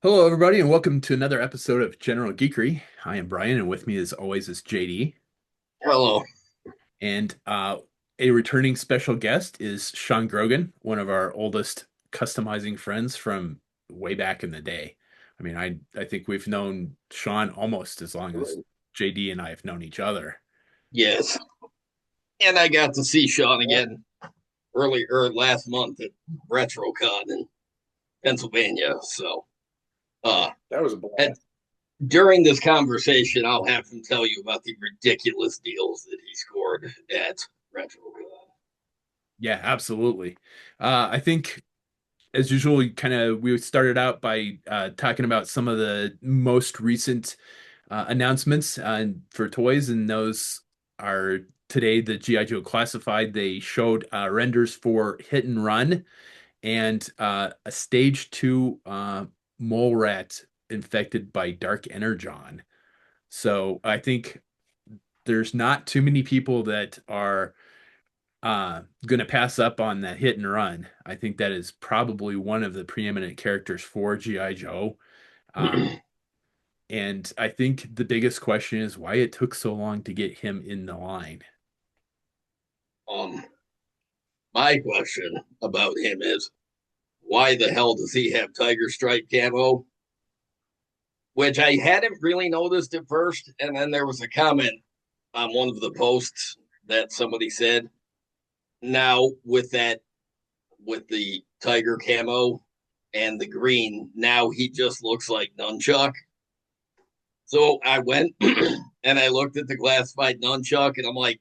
Hello, everybody, and welcome to another episode of General Geekery. I am Brian, and with me, as always, is JD. Hello. And a returning special guest is Sean Grogan, one of our oldest customizing friends from way back in the day. I think we've known Sean almost as long as JD and I have known each other. Yes. And I got to see Sean again last month at RetroCon in Pennsylvania. So That was a at, blast. during this conversation, I'll have him tell you about the ridiculous deals that he scored at RetroCon. Yeah, absolutely. I think, as usual, we started out by talking about some of the most recent announcements for toys, and those are today the GI Joe Classified. They showed renders for Hit and Run and a Stage 2 mole rat infected by Dark Energon. So I think there's not too many people that are going to pass up on that Hit and Run. I think that is probably one of the preeminent characters for GI Joe. Um, and I think the biggest question is why it took so long to get him in the line. um, my question about him is why the hell does he have tiger stripe camo? Which I hadn't really noticed at first, and then there was a comment on one of the posts that somebody said, now with the tiger camo and the green, now he just looks like Nunchuck. So I went and I looked at the classified Nunchuck and I'm like,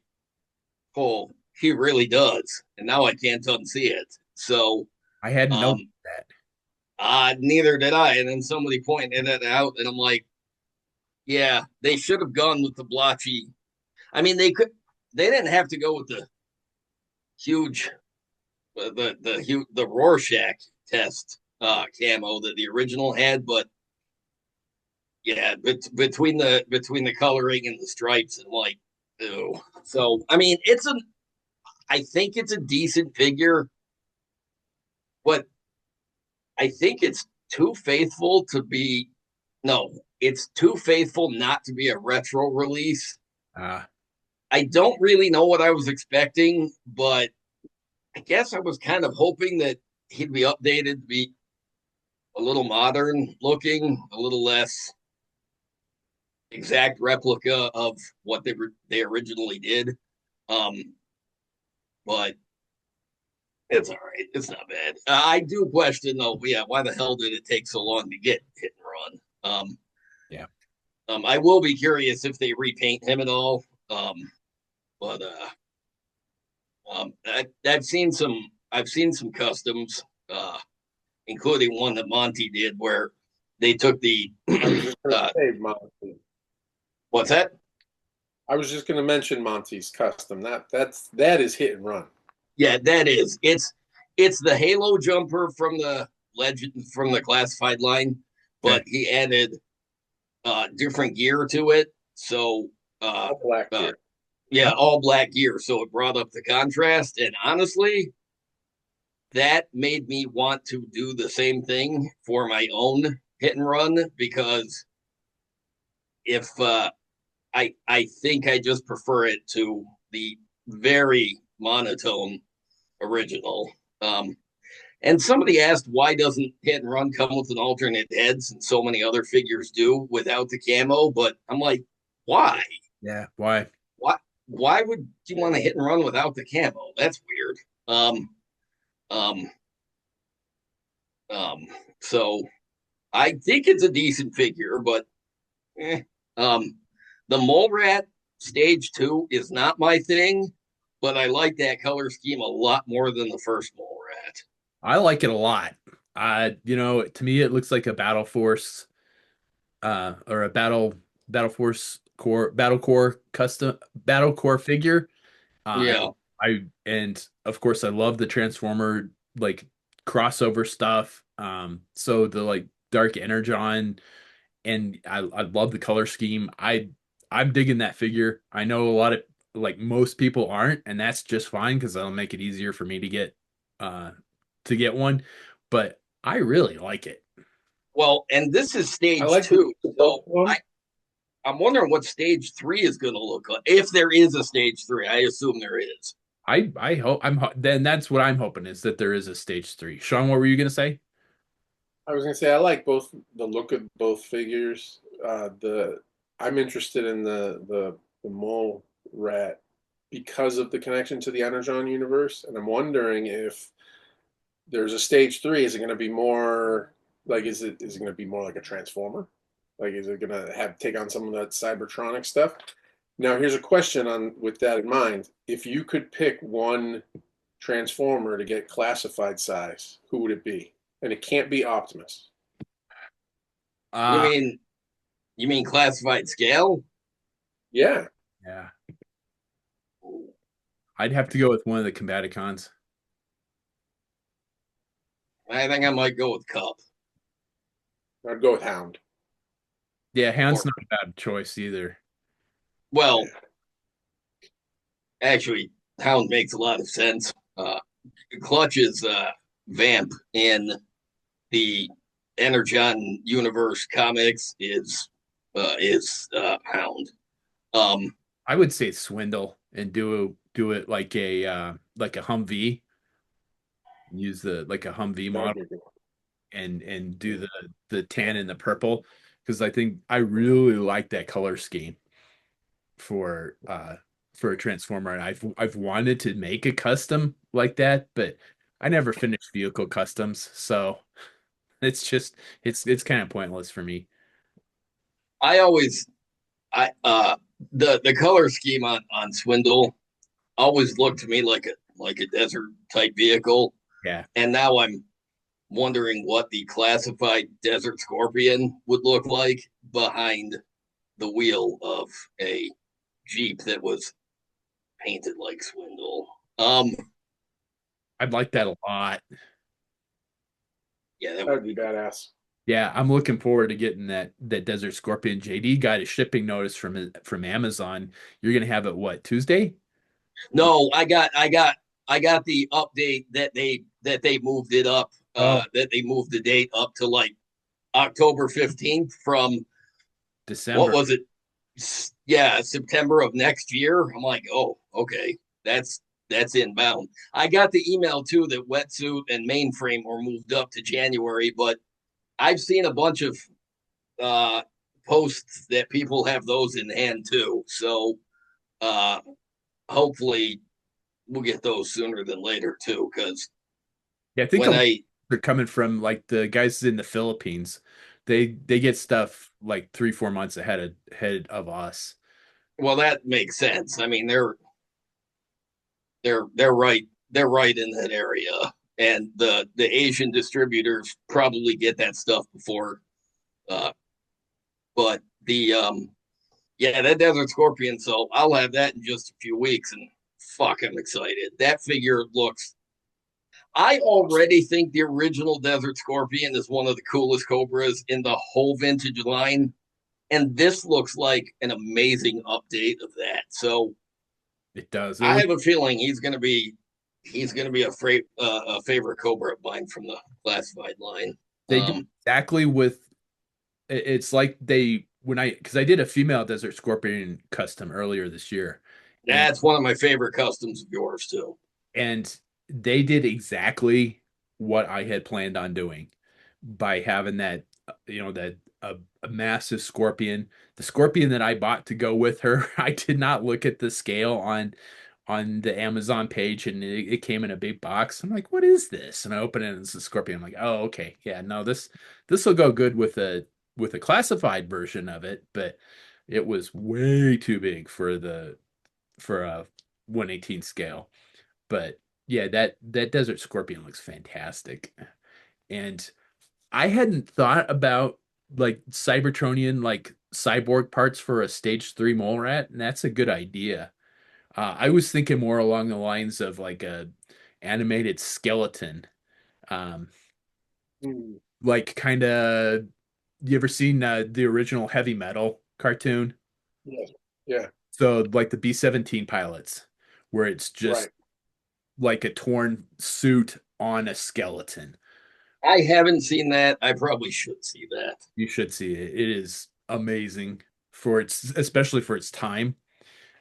oh, he really does. And now I can't unsee it. So I hadn't um noticed that. neither did I. And then somebody pointed it out and I'm like, yeah, they should have gone with the blotchy. I mean, they didn't have to go with the huge the Rorschach test camo that the original had, but yeah, between the coloring and the stripes and like, ew. So I mean, I think it's a decent figure, but I think it's too faithful to be no, it's too faithful not to be a retro release. Uh, I don't really know what I was expecting, but I guess I was kind of hoping that he'd be updated to be a little modern looking, a little less exact replica of what they originally did. Um, but it's all right. It's not bad. I do question though. Yeah, why the hell did it take so long to get hit and run? yeah. I will be curious if they repaint him at all. But I've seen some. I've seen some customs, including one that Monty did, where they took the I was just going to uh, say Monty. what's that? I was just going to mention Monty's custom. That is hit and run. Yeah, that is. It's the Halo jumper from the legend from the classified line, Okay. but he added different gear to it. So All black uh gear. yeah, all black gear. So it brought up the contrast. And honestly, that made me want to do the same thing for my own hit and run because if I think I just prefer it to the very monotone original. Um, and somebody asked why doesn't Hit and Run come with an alternate heads and so many other figures do without the camo? But I'm like, why? Yeah. Why? Why? Why would you want to Hit and Run without the camo? That's weird. Um, um, um. So I think it's a decent figure, but eh. um, the Mole Rat Stage Two is not my thing, but I like that color scheme a lot more than the first Mole Rat. I like it a lot. To me, it looks like a Battle Force or a Battle Core custom Battle Core figure. Yeah, And of course I love the Transformer like crossover stuff. So the like Dark Energon, and I love the color scheme. I'm digging that figure. I know a lot of like most people aren't, and that's just fine because that'll make it easier for me uh to get one. But I really like it. Well, and this is I stage like the two. both So of them. I'm wondering what stage three is going to look like. If there is a stage three, I assume there is. I hope then that's what I'm hoping is that there is a stage three. Sean, what were you gonna say? I was gonna say I like both the look of both figures. The I'm interested in the mole rat because of the connection to the Energon universe, and I'm wondering if there's a stage three. Is it going to be more like is it going to be more like a transformer? Like is it going to have take on some of that Cybertronic stuff? Now here's a question on with that in mind. If you could pick one transformer to get classified size, who would it be? And it can't be Optimus. You Uh mean you mean classified scale? Yeah, yeah. I'd have to go with one of the Combaticons. I think I might go with Cup. I'd go with Hound. Yeah, Hound's Or not a bad choice either. well, Yeah. actually, Hound makes a lot of sense. Clutch's vamp in the Energon universe comics is Hound. Um, I would say swindle and do it like a Humvee. Use the like a Humvee That'd model be good. and do Yeah. the tan and the purple because I think I really like that color scheme for uh for a transformer and I've wanted to make a custom like that but I never finished vehicle customs so it's just it's kind of pointless for me. I always I the color scheme on Swindle always looked to me like a desert type vehicle, Yeah, and now I'm wondering what the classified Desert Scorpion would look like behind the wheel of a Jeep that was painted like Swindle. I'd like that a lot. Yeah, that would That'd be be cool. badass. Yeah, I'm looking forward to getting that Desert Scorpion. JD got a shipping notice from Amazon. You're gonna have it what, Tuesday? No, I got the update that they moved it up. Oh, That they moved the date up to like October 15th from what December. was it? Yeah, September of next year. I'm like, oh, okay, that's inbound. I got the email too that wetsuit and mainframe were moved up to January, but I've seen a bunch of uh, posts that people have those in hand too. So uh, hopefully we'll get those sooner than later too. Because Yeah, I think a when lot I are coming from like the guys in the Philippines. They get stuff like 3 4 months ahead of us. well, that makes sense. I mean, they're right in that area, and the Asian distributors probably get that stuff before. Uh, but the yeah, that Desert Scorpion. So I'll have that in just a few weeks, and fuck, I'm excited. That figure looks. I already think the original Desert Scorpion is one of the coolest Cobras in the whole vintage line, and this looks like an amazing update of that. So It does. It I looks have a feeling he's going to be a favorite Cobra of mine from the classified line. they do exactly with it's like they when I because I did a female Desert Scorpion custom earlier this year, and That's one of my favorite customs of yours too. and they did exactly what I had planned on doing by having that that a massive scorpion. The scorpion that I bought to go with her, I did not look at the scale on the Amazon page and it came in a big box. I'm like, what is this? And I open it and it's a scorpion. I'm like, oh, okay. Yeah, no, this will go good with a classified version of it, but it was way too big for a 1/18 scale. But yeah, that Desert Scorpion looks fantastic. And I hadn't thought about like Cybertronian like cyborg parts for a stage 3 mole rat, and that's a good idea. I was thinking more along the lines of like a animated skeleton. Um, Hmm. like kind of you ever seen the original Heavy Metal cartoon? Yeah. Yeah. So like the B-17 pilots, where it's just Right. like a torn suit on a skeleton. I haven't seen that. I probably should see that. You should see it. It is amazing for its, especially for its time.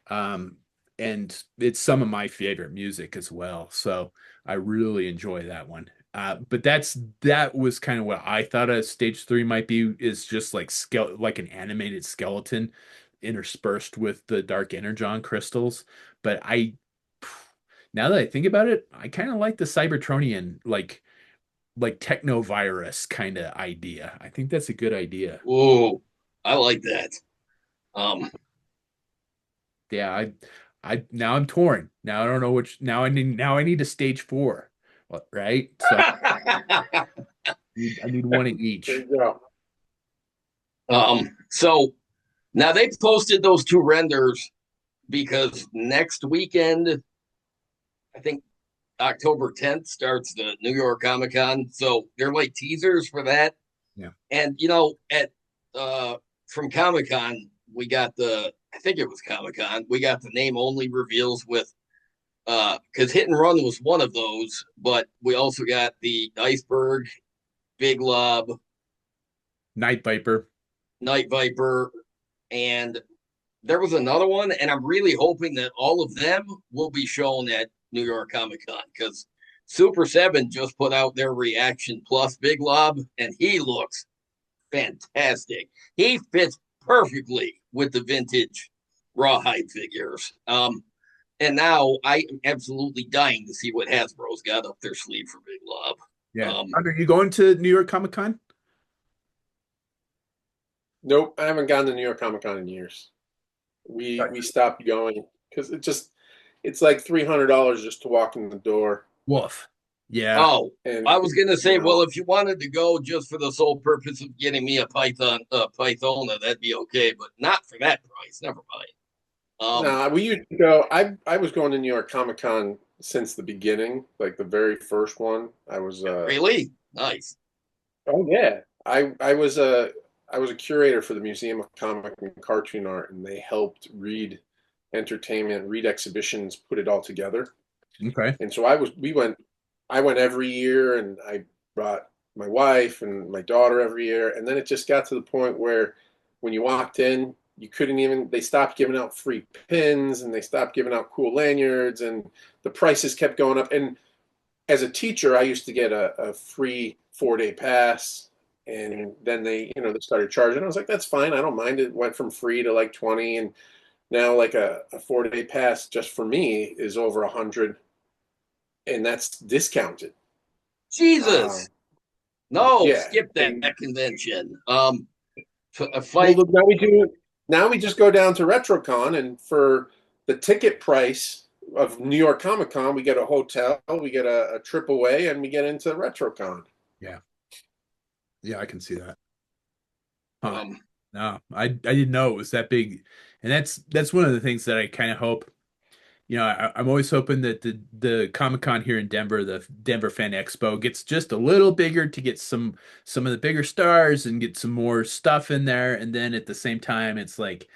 Um, and it's some of my favorite music as well. So I really enjoy that one. But that was kind of what I thought a stage three might be, is just like like an animated skeleton interspersed with the dark energon crystals. But now that I think about it, I kind of like the Cybertronian like techno virus kind of idea. I think that's a good idea. Whoa, I like that. Um, Yeah, I now I'm torn. Now I don't know which. Now I need a stage four, right? So I need one of There each. you go. so now they posted those two renders because next weekend, I think October 10th starts the New York Comic Con. So they're like teasers for that. Yeah, And at uh from Comic Con, we got the I think it was Comic Con, we got the name only reveals with because Hit and Run was one of those, but we also got the Iceberg, Big Lob, Night Viper. Night Viper, and there was another one, and I'm really hoping that all of them will be shown at New York Comic Con because Super 7 just put out their reaction plus Big Lob, and he looks fantastic. He fits perfectly with the vintage Rawhide figures. And now I am absolutely dying to see what Hasbro's got up their sleeve for Big Lob. Yeah. Um, Are you going to New York Comic Con? Nope, I haven't gone to New York Comic Con in years. We stopped going because it's like $300 just to walk in the door, Woof. Yeah. oh, and I was gonna you say, well, know, if you wanted to go just for the sole purpose of getting me a Pythona, that'd be okay, but not for that price. Never mind. nah, we used to go. I was going to New York Comic Con since the beginning, like the very first one. I was Really nice. oh yeah, I was a curator for the Museum of Comic and Cartoon Art, and they helped Read Entertainment, Read Exhibitions, put it all together. Okay. And so I went every year, and I brought my wife and my daughter every year. And then it just got to the point where when you walked in, you couldn't even, they stopped giving out free pins and they stopped giving out cool lanyards and the prices kept going up. And as a teacher, I used to get a free 4-day pass. And then they started charging. I was like, that's fine. I don't mind. It went from free to like 20. And now like a 4-day pass just for me is over 100, and that's discounted. Jesus, no, Yeah, skip that and convention. A well, fight. look, now we just go down to RetroCon, and for the ticket price of New York Comic Con, we get a hotel, we get a trip away, and we get into RetroCon. Yeah. Yeah, I can see that. Huh. Um, No, I didn't know it was that big. And that's one of the things that I kind of hope. I'm always hoping that the Comic Con here in Denver, the Denver Fan Expo, gets just a little bigger to get some of the bigger stars and get some more stuff in there. And then at the same time, it's like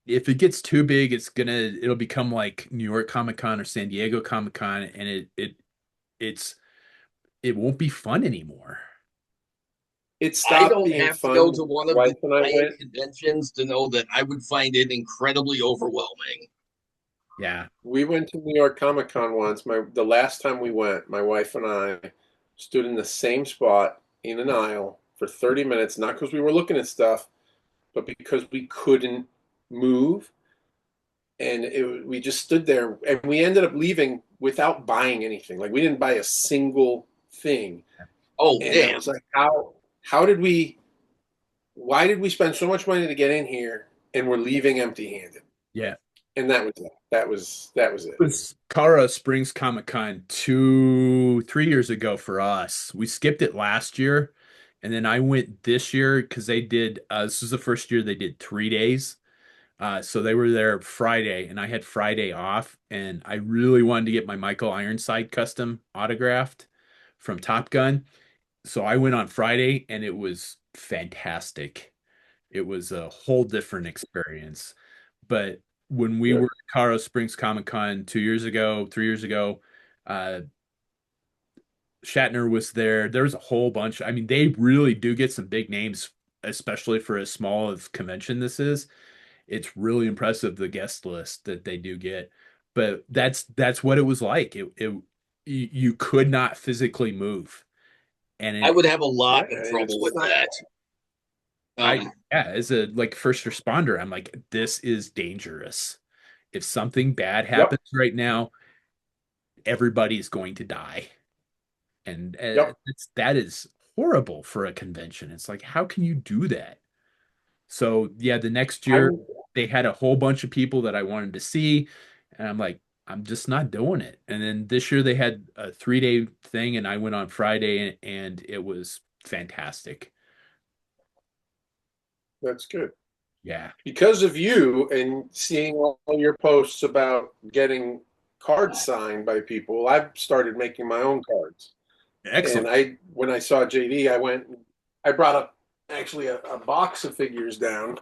if it gets too big, it'll become like New York Comic Con or San Diego Comic Con, and it's it won't be fun anymore. It I stopped don't being have to go fun. to one My of the wife and I giant went. conventions to know that I would find it incredibly overwhelming. Yeah. We went to New York Comic Con once. The last time we went, my wife and I stood in the same spot in an aisle for 30 minutes, not because we were looking at stuff, but because we couldn't move. And we just stood there, and we ended up leaving without buying anything. Like we didn't buy a single thing. Oh, And I damn. was like, how did we, why did we spend so much money to get in here and we're leaving empty handed? Yeah. And that was it. That was it. It was Colorado Springs Comic Con 3 years ago for us. We skipped it last year, and then I went this year because they did. This was the first year they did 3 days. So they were there Friday, and I had Friday off, and I really wanted to get my Michael Ironside custom autographed from Top Gun. So I went on Friday, and it was fantastic. It was a whole different experience. But when we were Good. at Colorado Springs Comic Con 2 years ago, 3 years ago, uh, Shatner was there. There was a whole bunch. I mean, they really do get some big names, especially for as small of convention this is. It's really impressive the guest list that they do get. But that's what it was like. You could not physically move, and I would it have a Yeah, lot of and it's trouble just with not. that. I Um, yeah, as a like first responder, I'm like, this is dangerous. If something bad Yep, happens right now, everybody's going to die. And yep. that is horrible for a convention. It's like, how can you do that? So yeah, the next year I'm. they had a whole bunch of people that I wanted to see, and I'm like, I'm just not doing it. And then this year they had a 3 day thing, and I went on Friday, and it was fantastic. That's good. Yeah, Because of you and seeing all your posts about getting cards signed by people, I've started making my own cards. And excellent, when I saw JD, I brought up actually a box of figures down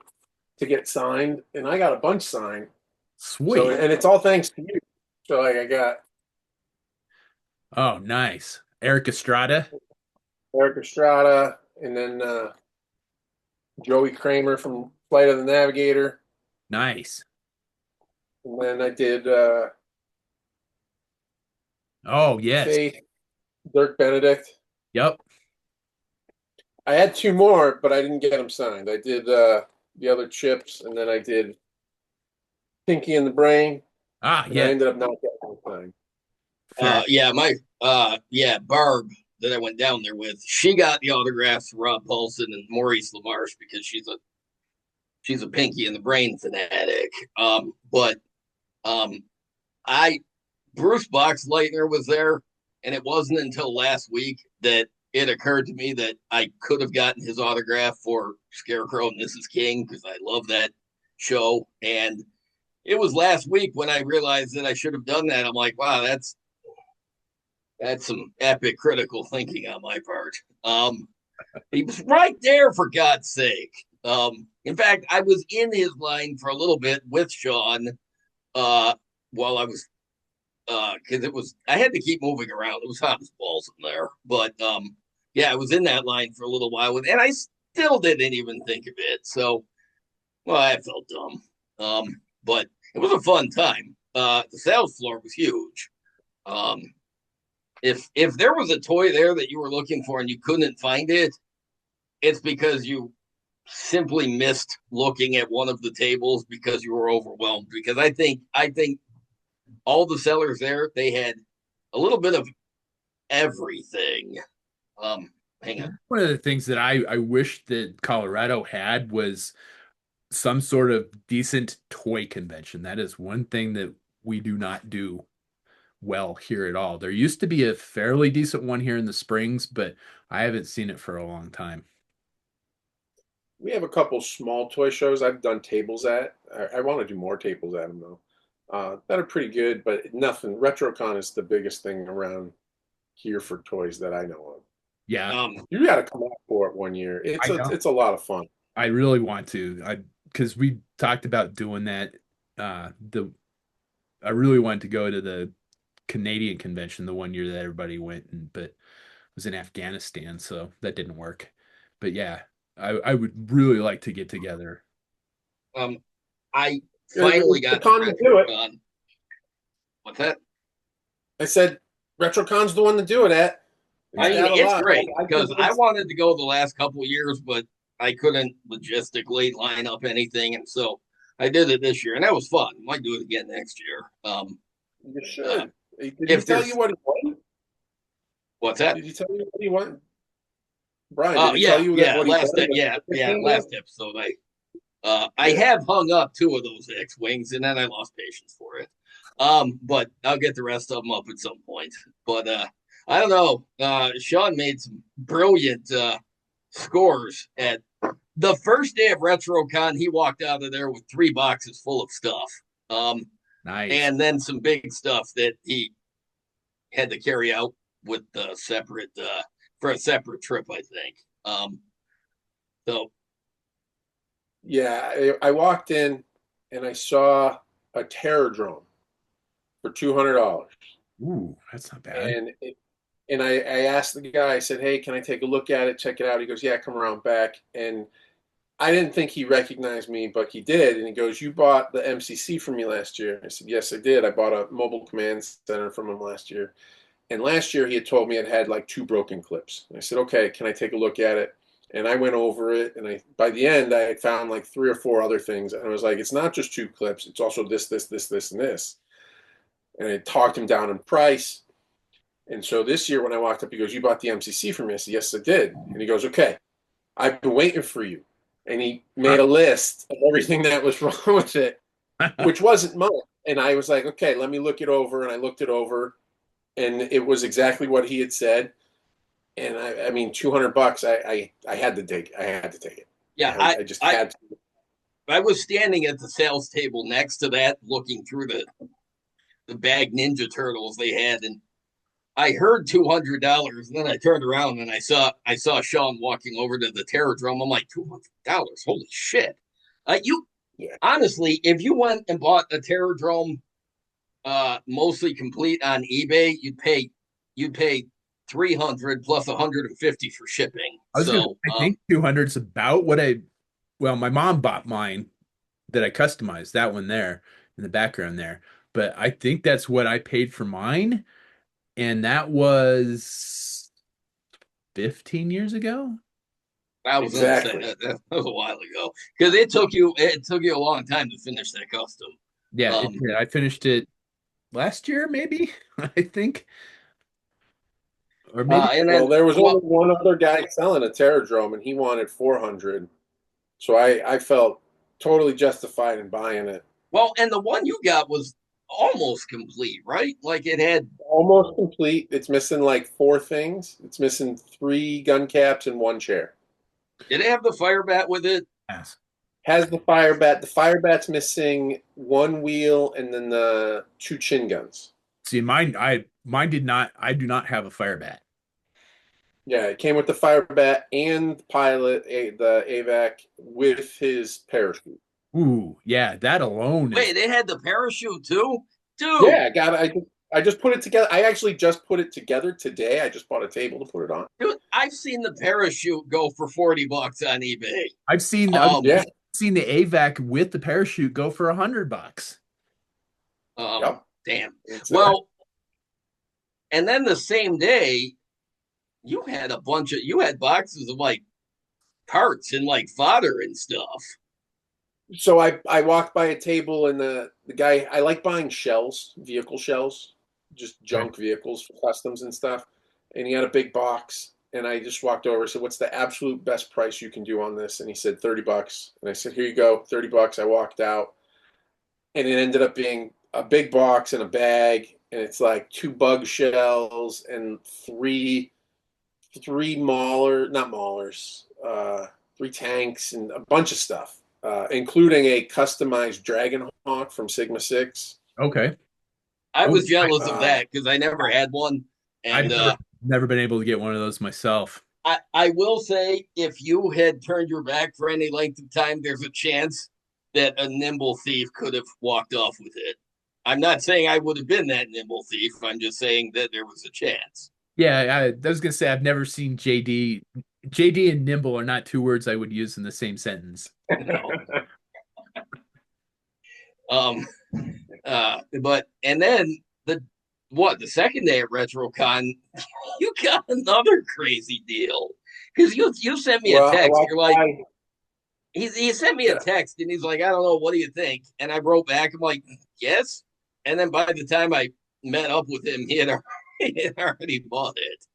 to get signed, and I got a bunch signed. So, sweet. and it's all thanks to you. So, like, I got Oh, nice, Eric Estrada, Eric Estrada, and then Joey Kramer from Flight of the Navigator, nice. and then I did Oh yes, Faith, Dirk Benedict. yep. I had two more, but I didn't get them signed. I did the other chips, and then I did Pinky and the Brain, Ah, and I yeah, ended up not getting them signed. fair. yeah, Barb that I went down there with, she got the autographs from Rob Paulson and Maurice LaMarche because she's a Pinky and the Brain fanatic. But um, I Bruce Boxleitner was there, and it wasn't until last week that it occurred to me that I could have gotten his autograph for Scarecrow and Mrs. King because I love that show. And it was last week when I realized that I should have done that. I'm like, wow, that's some epic critical thinking on my part. He was right there for God's sake. In fact, I was in his line for a little bit with Sean uh, while I was because it was I had to keep moving around. It was hot as balls in there, but yeah, I was in that line for a little while, and I still didn't even think of it. So, well, I felt dumb, but it was a fun time. The sales floor was huge. Um, if there was a toy there that you were looking for and you couldn't find it, it's because you simply missed looking at one of the tables because you were overwhelmed. Because I think all the sellers there they had a little bit of everything. Um, Hang on. One of the things that I wish that Colorado had was some sort of decent toy convention. That is one thing that we do not do well here at all. There used to be a fairly decent one here in the Springs, but I haven't seen it for a long time. We have a couple small toy shows I've done tables at. I want to do more tables at them though. That are pretty good, but nothing. RetroCon is the biggest thing around here for toys that I know of. Yeah, You got to come out for it one year. I know. It's a lot of fun. I really want to. I because we talked about doing that. The I really wanted to go to the Canadian convention the one year that everybody went, but it was in Afghanistan, so that didn't work. But yeah, I would really like to get together. um, I finally The got to con to do it. RetroCon. What's that? I said RetroCon's the one to do it at. I It's mean, got a it's lot. great I because think I it's wanted to go the last couple of years, but I couldn't logistically line up anything, and so I did it this year, and that was fun. Might do it again next year. you Uh, should. Did he if tell you there's what he won? what's that? Did he tell you what he won? Brian, did he tell Yeah, you that yeah, what he won? last episode I Yeah. have hung up two of those X wings, and then I lost patience for it. But I'll get the rest of them up at some point. But I don't know. Sean made some brilliant scores at the first day of RetroCon. He walked out of there with 3 boxes full of stuff, Nice. and then some big stuff that he had to carry out with the separate for a separate trip, I think. So Yeah, I walked in and I saw a terror drone for $200, Ooh, that's not bad. and And I asked the guy, I said, hey, can I take a look at it, check it out? He goes, yeah, come around back. And I didn't think he recognized me, but he did. And he goes, you bought the MCC from me last year. I said, yes, I did. I bought a mobile command center from him last year. And last year he had told me it had like 2 broken clips. And I said, okay, can I take a look at it? And I went over it, and by the end I had found like 3 or 4 other things, and I was like, it's not just 2 clips, it's also this, and this. And I talked him down in price. And so this year when I walked up, he goes, you bought the MCC from me? I said, yes, I did. And he goes, okay, I've been waiting for you. And he made a list of everything that was wrong with it, which wasn't much. And I was like, okay, let me look it over. And I looked it over, and it was exactly what he had said. And I mean, $200. I had to take. I had to take it. Yeah, I just had to. I was standing at the sales table next to that, looking through the bag Ninja Turtles they had, and I heard $200, and then I turned around and I saw Sean walking over to the Terror Drum. I'm like, $200, holy shit! You Yeah, honestly, if you went and bought a Terror Drum, mostly complete on eBay, you'd pay 300 plus 150 for shipping. I was gonna. So, I think 200 is about what I. Well, my mom bought mine that I customized that one there in the background there, but I think that's what I paid for mine, and that was 15 years ago. I was gonna say exactly. that was a while ago because it took you a long time to finish that custom. Yeah, it Um, did. I finished it last year, maybe. I think, or maybe. and Well, then there was only well, one other guy selling a Terradrome, and he wanted 400. So I felt totally justified in buying it. and the one you got was almost complete, right? Like it had. Almost complete. It's missing like 4 things. It's missing 3 gun caps and 1 chair. Did it have the fire bat with it? Yes. Has the fire bat. The fire bat's missing 1 wheel and then the 2 chin guns. See, mine did not. I do not have a fire bat. Yeah, it came with the fire bat and the pilot, the AVAC with his parachute. Ooh, yeah, that alone is. Wait, it had the parachute too, dude. Yeah, I got it. I just put it together. I actually just put it together today. I just bought a table to put it on. Dude, I've seen the parachute go for $40 on eBay. I've Um, Yeah. seen the AVAC with the parachute go for $100. Yep. Damn. It's Well, and then the same day, you had boxes of like parts and like fodder and stuff. so I walked by a table and the guy, I like buying shells, vehicle shells, just Okay. junk vehicles for customs and stuff. And he had a big box, and I just walked over and said, what's the absolute best price you can do on this? And he said $30. And I said, here you go, $30. I walked out, and it ended up being a big box and a bag, and it's like 2 bug shells and three mauler, not maulers, 3 tanks and a bunch of stuff, including a customized Dragon Hawk from Sigma 6. Okay. I Oh, was jealous of Uh, that because I never had one. I've And never been able to get one of those myself. I will say, if you had turned your back for any length of time, there's a chance that a nimble thief could have walked off with it. I'm not saying I would have been that nimble thief. I'm just saying that there was a chance. Yeah, I was gonna say I've never seen JD. JD and nimble are not two words I would use in the same sentence. No. Um, but and then the second day at RetroCon, you got another crazy deal because you sent me a well, I text. walked You're like, by, he sent me a yeah, text and he's like, I don't know, what do you think? And I wrote back, I'm like, yes. And then by the time I met up with him, he had already bought it.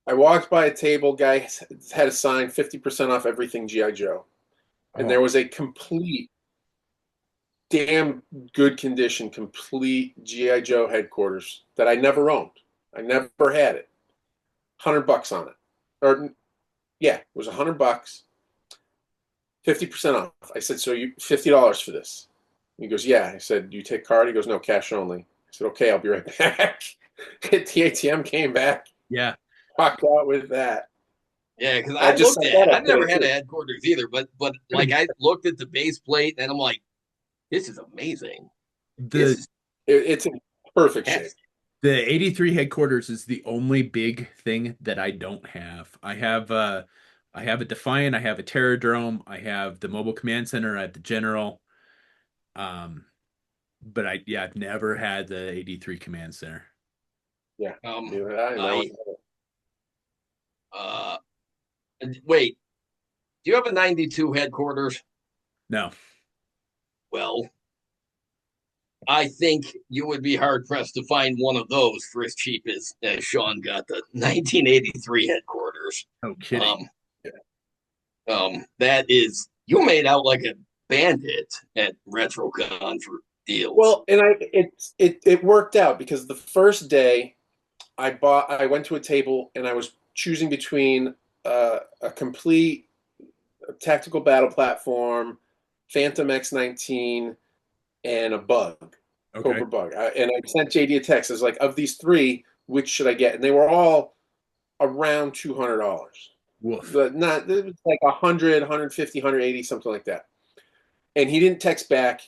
I walked by a table, guy had a sign 50% off everything G.I. Joe. And Oh, there was a complete, damn good condition, complete G.I. Joe headquarters that I never owned. I never had it. $100 on it. Or yeah, it was $100, 50% off. I said, so you $50 for this? He goes, yeah. I said, do you take card? He goes, no, cash only. I said, okay, I'll be right back. Hit the ATM, came back, yeah. walked out with that. Yeah, because I I just looked set at that it. up I've never there had a too. headquarters either, but like I looked at the base plate and I'm like, this is amazing. This The is It's in perfect shape. fantastic. The 83 headquarters is the only big thing that I don't have. I have a Defiant, I have a Terradrome, I have the Mobile Command Center, I have the General. Um, but I've never had the 83 Command Center. Yeah. Um, Neither did I. And that I one, uh, wait. Do you have a 92 headquarters? No. Well, I think you would be hard pressed to find one of those for as cheap as Sean got the 1983 headquarters. No kidding. Um, that is you made out like a bandit at RetroCon for deals. well, and it worked out because the first day I went to a table and I was choosing between a complete tactical battle platform, Phantom X-19, and a bug, Okay. Cobra bug. And I sent JD a text. I was like, of these three, which should I get? And they were all around $200. Woof. But not it was like 100, 150, 180, something like that. And he didn't text back.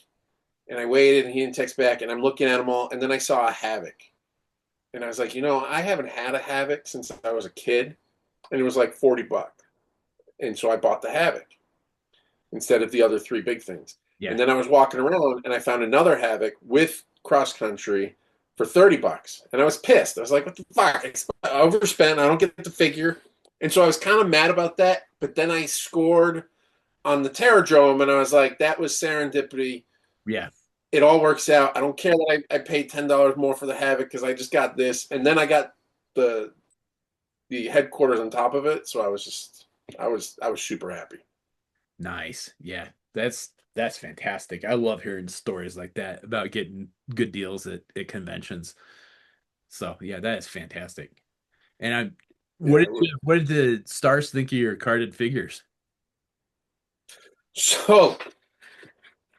And I waited and he didn't text back. And I'm looking at them all. And then I saw a Havoc. And I was like, I haven't had a Havoc since I was a kid. And it was like $40. And so I bought the Havoc instead of the other three big things. Yeah. And then I was walking around and I found another Havoc with cross country for $30. And I was pissed. I was like, what the fuck? I overspent. I don't get the figure. And so I was kind of mad about that. But then I scored on the Terradrome and I was like, that was serendipity. Yeah. It all works out. I don't care that I paid $10 more for the Havoc because I just got this. And then I got the headquarters on top of it. So I was super happy. Nice. Yeah. That's fantastic. I love hearing stories like that about getting good deals at conventions. So yeah, that is fantastic. And I Yeah. what did the stars think of your carded figures? So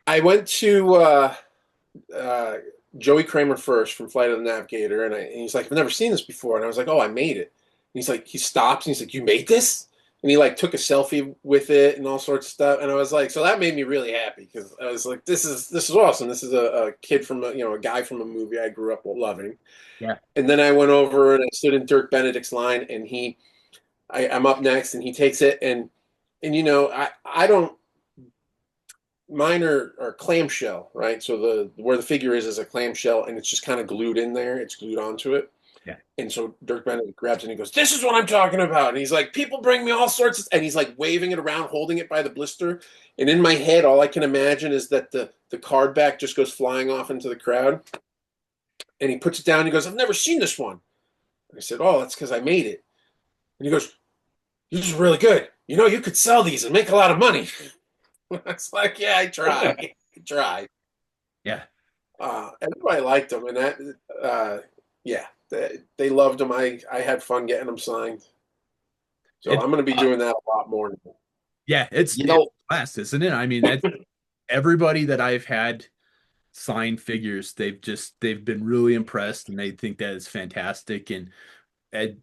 I went to uh, Joey Kramer first from Flight of the Navigator, and he's like, I've never seen this before. And I was like, oh, I made it. And he's like, he stops and he's like, you made this? And he like took a selfie with it and all sorts of stuff. And I was like, so that made me really happy because I was like, this is awesome. This is a kid from a guy from a movie I grew up loving. Yeah. And then I went over and I stood in Dirk Benedict's line, and I'm up next, and he takes it, and I don't. Mine are clamshell, right? So the where the figure is a clamshell, and it's just kind of glued in there. It's glued onto it. Yeah. And so Dirk Benedict grabs it and he goes, "This is what I'm talking about." And he's like, "People bring me all sorts of," and he's like waving it around, holding it by the blister. And in my head, all I can imagine is that the card back just goes flying off into the crowd. And he puts it down. And he goes, "I've never seen this one." And I said, "Oh, that's because I made it." And he goes, "These are really good. You could sell these and make a lot of money." It's like, yeah, I tried. I tried. Yeah. Everybody liked them, and yeah, they loved them. I had fun getting them signed, so It's I'm going to be doing that a lot more now. yeah, You it's know, fast, isn't it? I mean, that's everybody that I've had sign figures, they've been really impressed and they think that is fantastic. And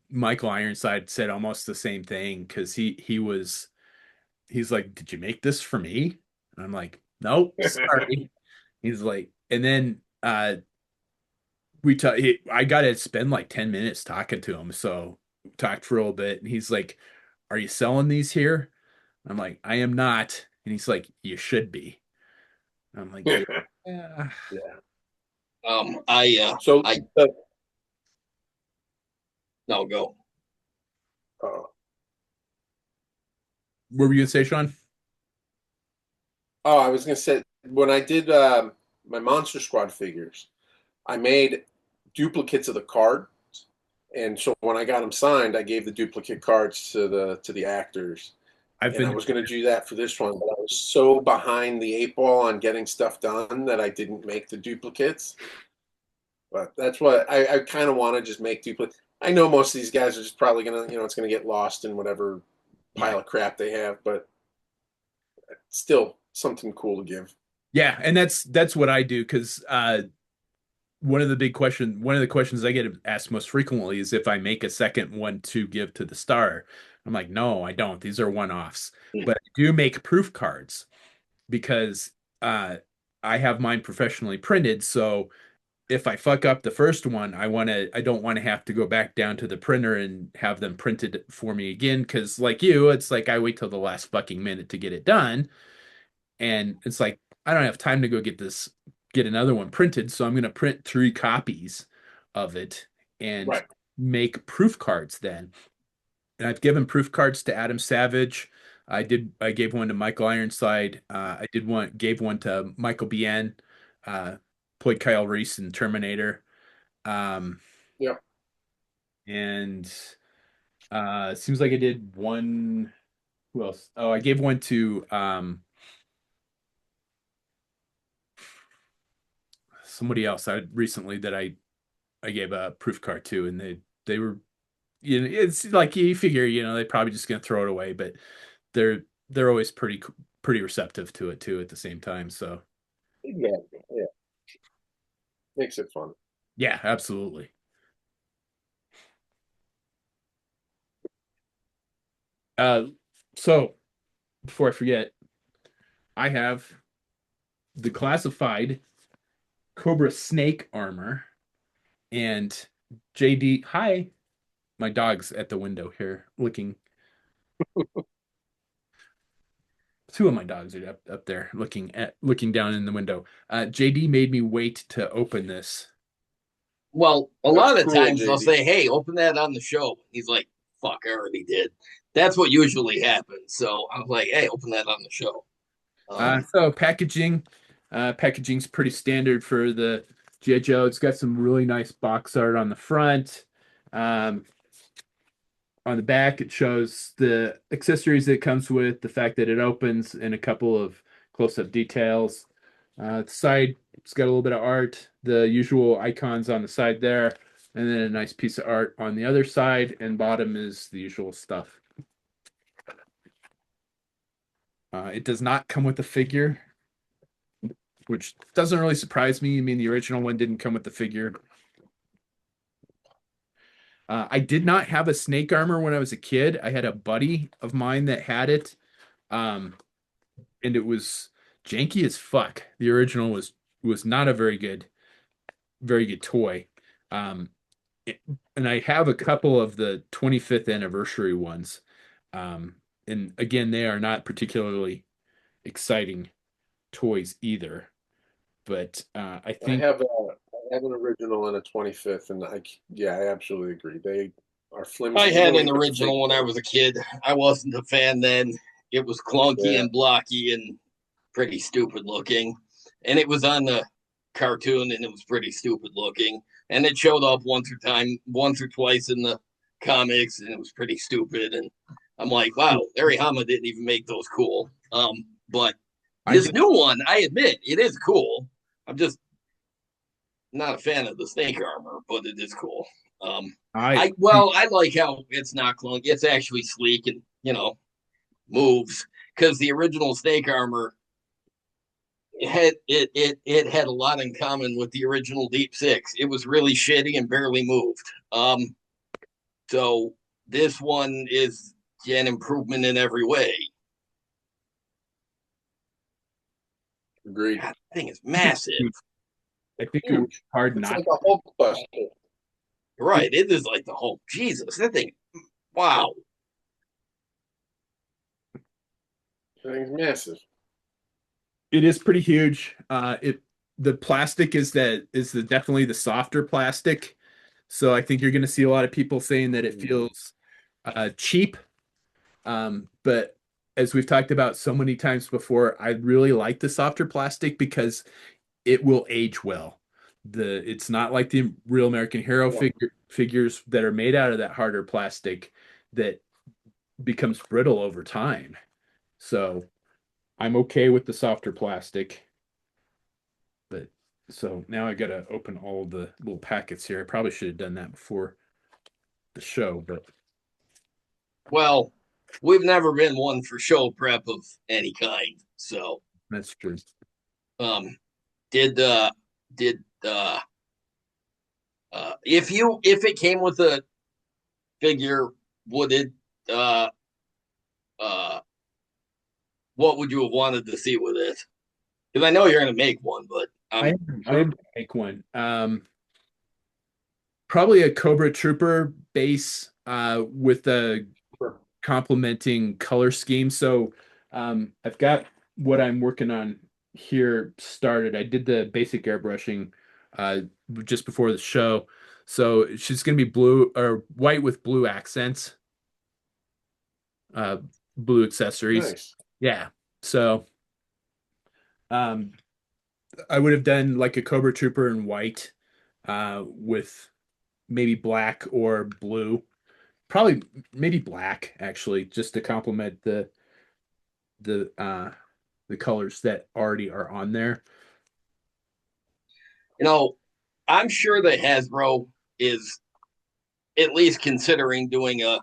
Michael Ironside said almost the same thing because he's like, "Did you make this for me?" And I'm like, "Nope, sorry." He's like, and then I got to spend like 10 minutes talking to him. So we talked for a little bit and he's like, "Are you selling these here?" I'm like, "I am not." And he's like, "You should be." I'm like, "Yeah." Yeah. So, I no go. uh, What were you gonna say, Sean? oh, I was going to say when I did my Monster Squad figures, I made duplicates of the card, and so when I got them signed, I gave the duplicate cards to the actors. I've And I been was going to do that for this one, but I was so behind the eight ball on getting stuff done that I didn't make the duplicates. But that's what I kind of want to just make duplicates. I know most of these guys are just probably going to, it's going to get lost in whatever yeah. pile of crap they have, but still something cool to give. Yeah, and that's what I do because one of the questions I get asked most frequently is if I make a second one to give to the star. I'm like, no, I don't. These are one-offs. But I do make proof cards because I have mine professionally printed. So if I fuck up the first one, I don't want to have to go back down to the printer and have them printed for me again. Cause like you, it's like I wait till the last fucking minute to get it done. And it's like I don't have time to go get another one printed. So I'm gonna print 3 copies of it and Right. make proof cards then. And I've given proof cards to Adam Savage. I gave one to Michael Ironside. Gave one to Michael Bien, uh, played Kyle Reese in Terminator. Um, Yeah. and it seems like I did one. Who else? Oh, I gave one to somebody else I recently that I gave a proof card to, and they were, it's like you figure, they're probably just gonna throw it away, but they're always pretty receptive to it too at the same time. So Exactly. Yeah. Makes it fun. yeah, absolutely. Uh, so before I forget, I have the classified Cobra snake armor and JD. Hi, my dog's at the window here looking. Two of my dogs are up there looking down in the window. JD made me wait to open this. Well, a That's lot of cool, times they'll JD. say, "Hey, open that on the show." He's like, "Fuck, I already did." That's what usually happens. So I was like, "Hey, open that on the show." So packaging's pretty standard for the G.I. Joe. It's got some really nice box art on the front. Um, on the back, it shows the accessories that it comes with, the fact that it opens, and a couple of close-up details. The side, it's got a little bit of art, the usual icons on the side there, and then a nice piece of art on the other side, and bottom is the usual stuff. It does not come with a figure, which doesn't really surprise me. I mean, the original one didn't come with the figure. I did not have a snake armor when I was a kid. I had a buddy of mine that had it, um, and it was janky as fuck. The original was not a very good toy. Um, it- and I have a couple of the 25th anniversary ones. And again, they are not particularly exciting toys either. But I I think have a I have an original and a 25th, and yeah, I absolutely agree. They are I flimsy, even had when an you put the original when figure I in. was a kid. I wasn't a fan then. It was clunky Yeah, and blocky and pretty stupid looking. And it was on the cartoon and it was pretty stupid looking. And it showed up once or twice in the comics and it was pretty stupid. And I'm like, wow, Larry Hama didn't even make those cool. But I this did. new one, I admit, it is cool. I'm just not a fan of the snake armor, but it is cool. I I like how it's not clunky. It's actually sleek and moves because the original snake armor it had a lot in common with the original Deep Six. It was really shitty and barely moved. So this one is an improvement in every way. agreed. God, that thing is massive. I think it would be Huge. hard It's not. like a Hulk buster. Right, it is like the whole Jesus. That thing, wow. That thing's massive. It is pretty huge. It The plastic is definitely the softer plastic. So I think you're going to see a lot of people saying that it feels cheap. But as we've talked about so many times before, I really like the softer plastic because it will age well. It's not like the real American Hero Yeah. figures that are made out of that harder plastic that becomes brittle over time. So I'm okay with the softer plastic. But so now I gotta open all the little packets here. I probably should have done that before the show, but Well, we've never been one for show prep of any kind. So, that's true. um, did did if it came with a figure, would it uh uh what would you have wanted to see with it? Because I know you're gonna make one, but I I'm am I sure. am gonna make one. Probably a Cobra Trooper base with a complementing color scheme. So I've got what I'm working on here started. I did the basic airbrushing uh, just before the show. So she's going to be blue or white with blue accents, uh, blue accessories. Nice. Yeah. So um, I would have done like a Cobra Trooper in white with maybe black or blue. Probably maybe black actually, just to complement the uh the colors that already are on there. You know, I'm sure that Hasbro is at least considering doing a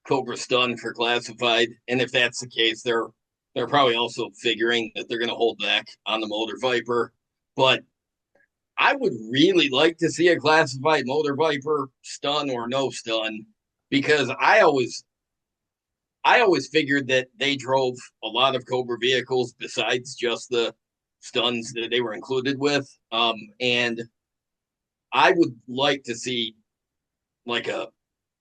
Cobra Stun for classified, and if that's the case, they're probably also figuring that they're going to hold back on the Motor Viper. But I would really like to see a classified Motor Viper stun or no stun because I always figured that they drove a lot of Cobra vehicles besides just the stuns that they were included with. And I would like to see like a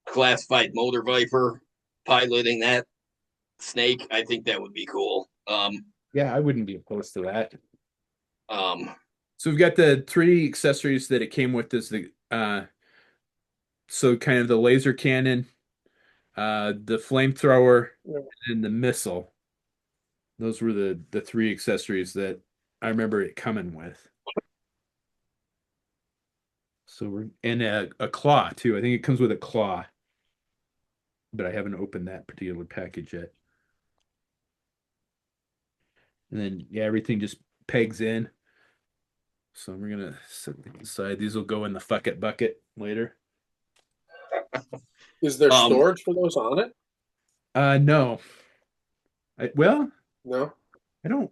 classified Motor Viper piloting that snake. I think that would be cool. Yeah, I wouldn't be opposed to that. Um, So we've got the three accessories that it came with is the so kind of the laser cannon, the flamethrower, Yeah. and the missile. Those were the three accessories that I remember it coming with. So we're and a claw too. I think it comes with a claw, but I haven't opened that particular package yet. And then yeah, everything just pegs in. So we're gonna set these aside. These will go in the fuck it bucket later. Is there um, storage for those on it? No. Well, No, I don't.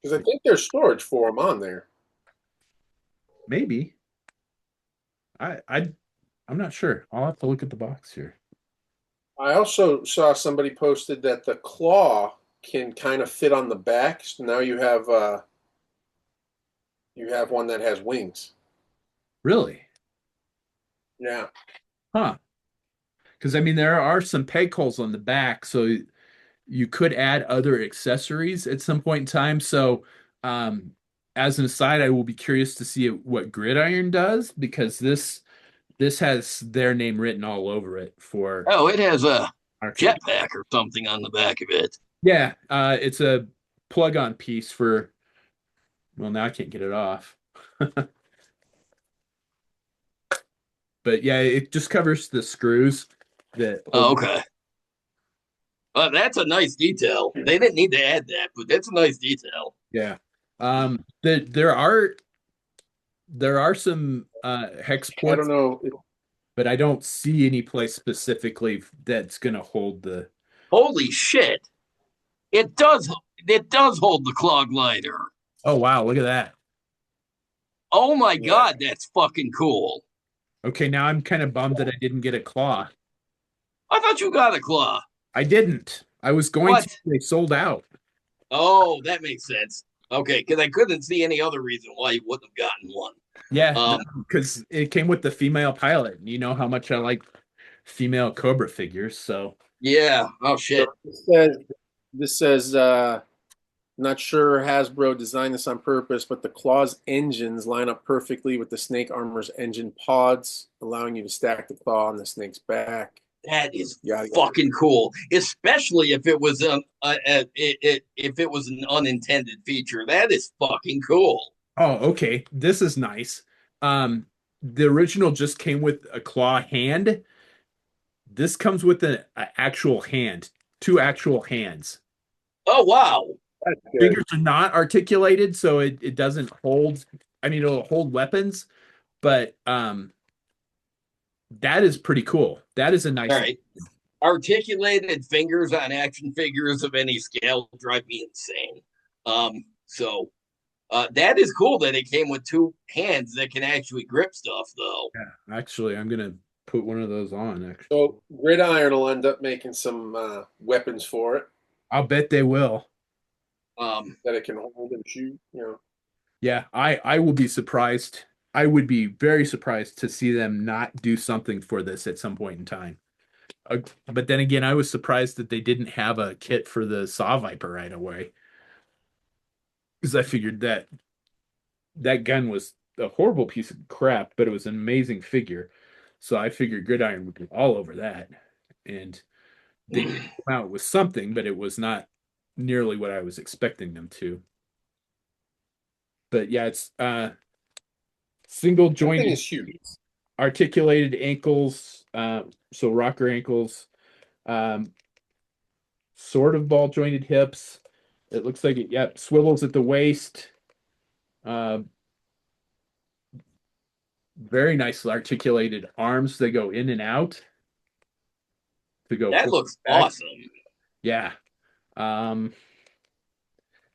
because I think there's storage for them on there. Maybe. I I'm not sure. I'll have to look at the box here. I also saw somebody posted that the claw can kind of fit on the back. So now you have one that has wings. Really? Yeah. Huh. Because I mean there are some peg holes on the back, so you could add other accessories at some point in time. So um as an aside, I will be curious to see what Gridiron does because this has their name written all over it for oh, it has a arcade. jetpack or something on the back of it. Yeah, it's a plug-on piece for, well, now I can't get it off. But yeah, it just covers the screws that Oh, hold. okay. That's a nice detail. They didn't need to add that, but that's a nice detail. Yeah. There are some hex I don't ports, know. but I don't see any place specifically that's gonna hold the. Holy shit! It does. It does hold the clog liner. Oh wow, look at that. Oh my Yeah. god, that's fucking cool. Okay, now I'm kind of bummed that I didn't get a claw. I thought you got a claw. I didn't. I was going to. What? They sold out. Oh, that makes sense. Okay, because I couldn't see any other reason why you wouldn't have gotten one. Yeah, Um, because it came with the female pilot. You know how much I like female Cobra figures, so yeah. Oh So shit. this says not sure Hasbro designed this on purpose, but the claw's engines line up perfectly with the snake armor's engine pods, allowing you to stack the claw on the snake's back. That is Yada yada. fucking cool, especially if it was if it was an unintended feature. That is fucking cool. oh, okay. This is nice. The original just came with a claw hand. This comes with an actual hand, two actual hands. Oh wow. That's good. Fingers are not articulated, so it doesn't hold. I mean, it'll hold weapons, but that is pretty cool. That is a All nice. right. Articulated fingers on action figures of any scale drive me insane. That is cool that it came with two hands that can actually grip stuff, though. Yeah, actually, I'm gonna put one of those on. Actually, So Gridiron will end up making some weapons for it I'll bet they will. Um, that it can hold and shoot. Yeah, I will be surprised. I would be very surprised to see them not do something for this at some point in time. But then again, I was surprised that they didn't have a kit for the Saw Viper right away, because I figured that that gun was a horrible piece of crap, but it was an amazing figure. So I figured Gridiron would be all over that. And they did come out with something, but it was not nearly what I was expecting them to. But yeah, it's single That thing jointed is huge. articulated ankles, so rocker ankles, um, sort of ball jointed hips. It looks like it, yep, swivels at the waist. Uh, very nicely articulated arms. They go in and out to go That forward looks and back. awesome. Yeah. Um,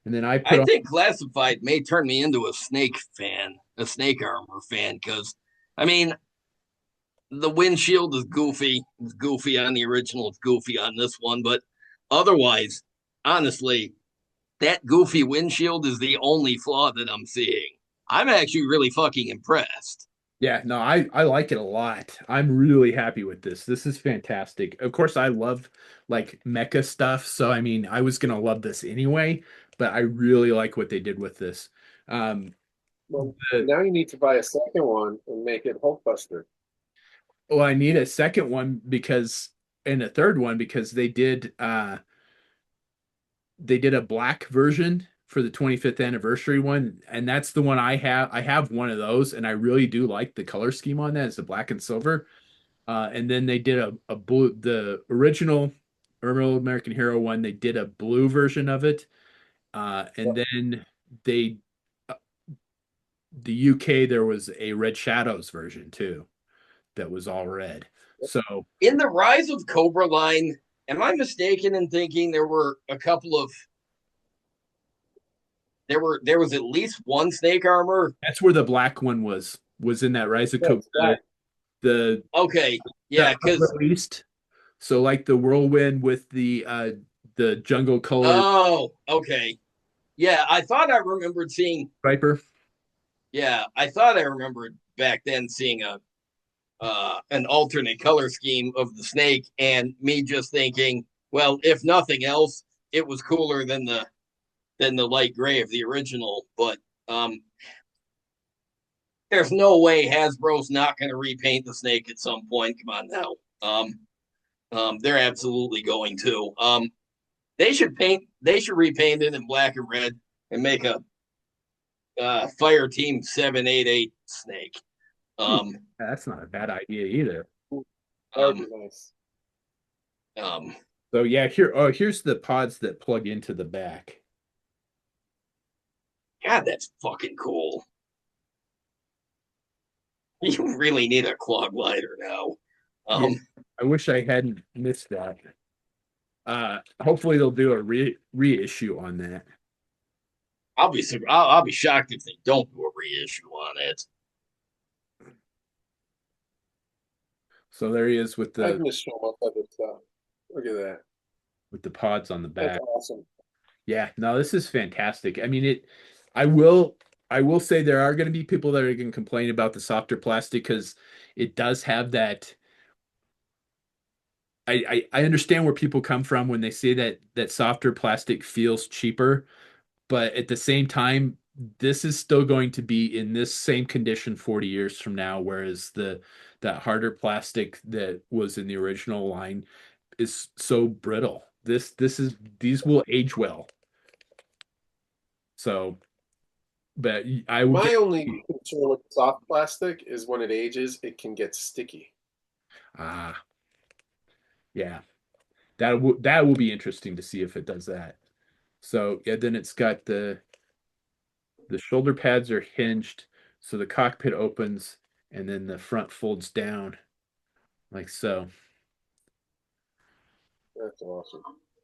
and then I put I on, think Classified may turn me into a Snake fan, a Snake Armor fan, because I mean the windshield is goofy. It's goofy on the original. It's goofy on this one, but otherwise, honestly, that goofy windshield is the only flaw that I'm seeing. I'm actually really fucking impressed. yeah, no, I like it a lot. I'm really happy with this. This is fantastic. Of course, I love like mecha stuff, so I mean, I was gonna love this anyway, but I really like what they did with this. Um, Well, the, now you need to buy a second one and make it Hulkbuster. well, I need a second one because and a third one because they did a black version for the 25th anniversary one, and that's the one I have. I have one of those, and I really do like the color scheme on that. It's the black and silver. And then they did a blue, the original American Hero one. They did a blue version of it, and then they uh, the UK there was a Red Shadows version too that was all red. So In the Rise of Cobra line, am I mistaken in thinking there were a couple of there was at least one Snake Armor? that's where the black one was in that Rise of Cobra, That's black. the Okay, the yeah, because unreleased. So like the whirlwind with the jungle color oh, okay, yeah, I thought I remembered seeing. striper. Yeah, I thought I remembered back then seeing a an alternate color scheme of the snake, and me just thinking, well, if nothing else, it was cooler than the light gray of the original. But um, there's no way Hasbro's not going to repaint the snake at some point. Come on now. They're absolutely going to. They should paint. They should repaint it in black and red and make a Fire Team 788 snake. Hmm, Um, that's not a bad idea either. That would um, be nice. um, So yeah, here's the pods that plug into the back. God, that's fucking cool. You really need a clog lighter now. Yeah, Um, I wish I hadn't missed that. Hopefully they'll do a reissue on that. I'll be shocked if they don't do a reissue on it. So there he is I've missed so much other stuff. Look at that. with the pods on the That's back. awesome. Yeah, no, this is fantastic. I mean, I will, I will say there are going to be people that are going to complain about the softer plastic because it does have that. I understand where people come from when they say that softer plastic feels cheaper, but at the same time, this is still going to be in this same condition 40 years from now, whereas the that harder plastic that was in the original line is so brittle. These will age well. So, but I will get My only concern with soft plastic is when it ages, it can get sticky. ah yeah, that will be interesting to see if it does that. So yeah, then it's got the shoulder pads are hinged, so the cockpit opens and then the front folds down like so. That's awesome.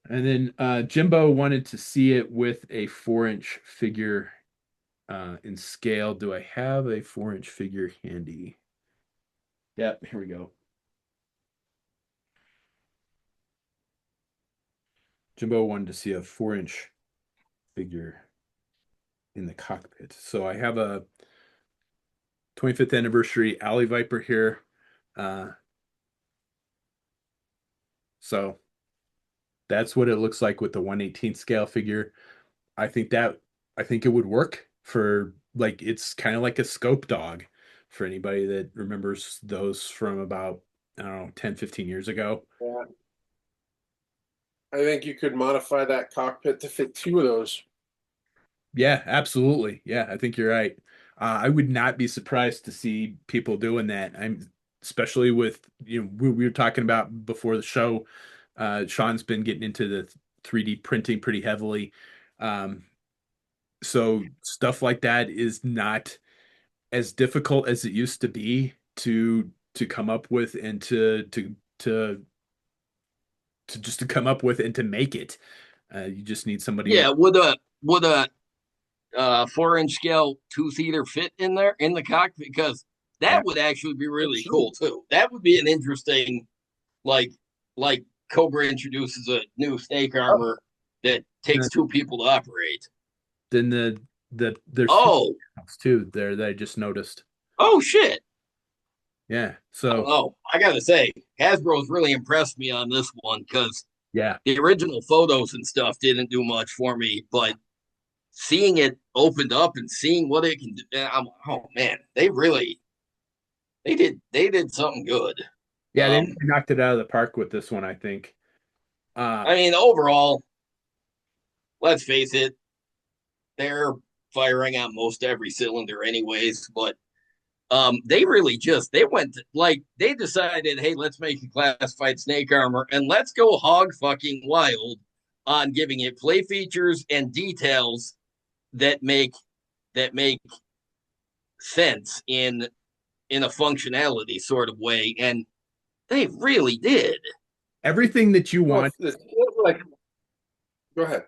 And then Jimbo wanted to see it with a 4-inch figure in scale. Do I have a 4-inch figure handy? Yep, here we go. Jimbo wanted to see a 4-inch figure. in the cockpit. So I have a 25th anniversary Alley Viper here. Uh, so that's what it looks like with the 1/18 scale figure. I think that I think it would work for like it's kind of like a scope dog for anybody that remembers those from about I don't know 10, 15 years ago. Yeah. I think you could modify that cockpit to fit two of those. Yeah, absolutely. Yeah, I think you're right. I would not be surprised to see people doing that. I'm especially with we were talking about before the show. Sean's been getting into the 3D printing pretty heavily. Um, so stuff like that is not as difficult as it used to be to come up with and to just to come up with and to make it. You just need somebody Yeah, that would a 4-inch scale two-seater fit in there in the cockpit? Because yeah, that would actually be It really should. cool too. That would be an interesting, like like Cobra introduces a new snake armor that takes two people to operate. then there's two Oh, too there that I just noticed. oh shit. Yeah. I don't So know. I gotta say, Hasbro's really impressed me on this one because yeah, the original photos and stuff didn't do much for me, but seeing it opened up and seeing what it can do, oh man, they did something good. yeah, they Um, knocked it out of the park with this one, I think. Uh, I mean, overall, let's face it, they're firing on most every cylinder, anyways. But they really just they went like they decided, hey, let's make a classified snake armor and let's go hog fucking wild on giving it play features and details that make sense in a functionality sort of way, and they really did. everything that you Well, want. it feels like. Go ahead.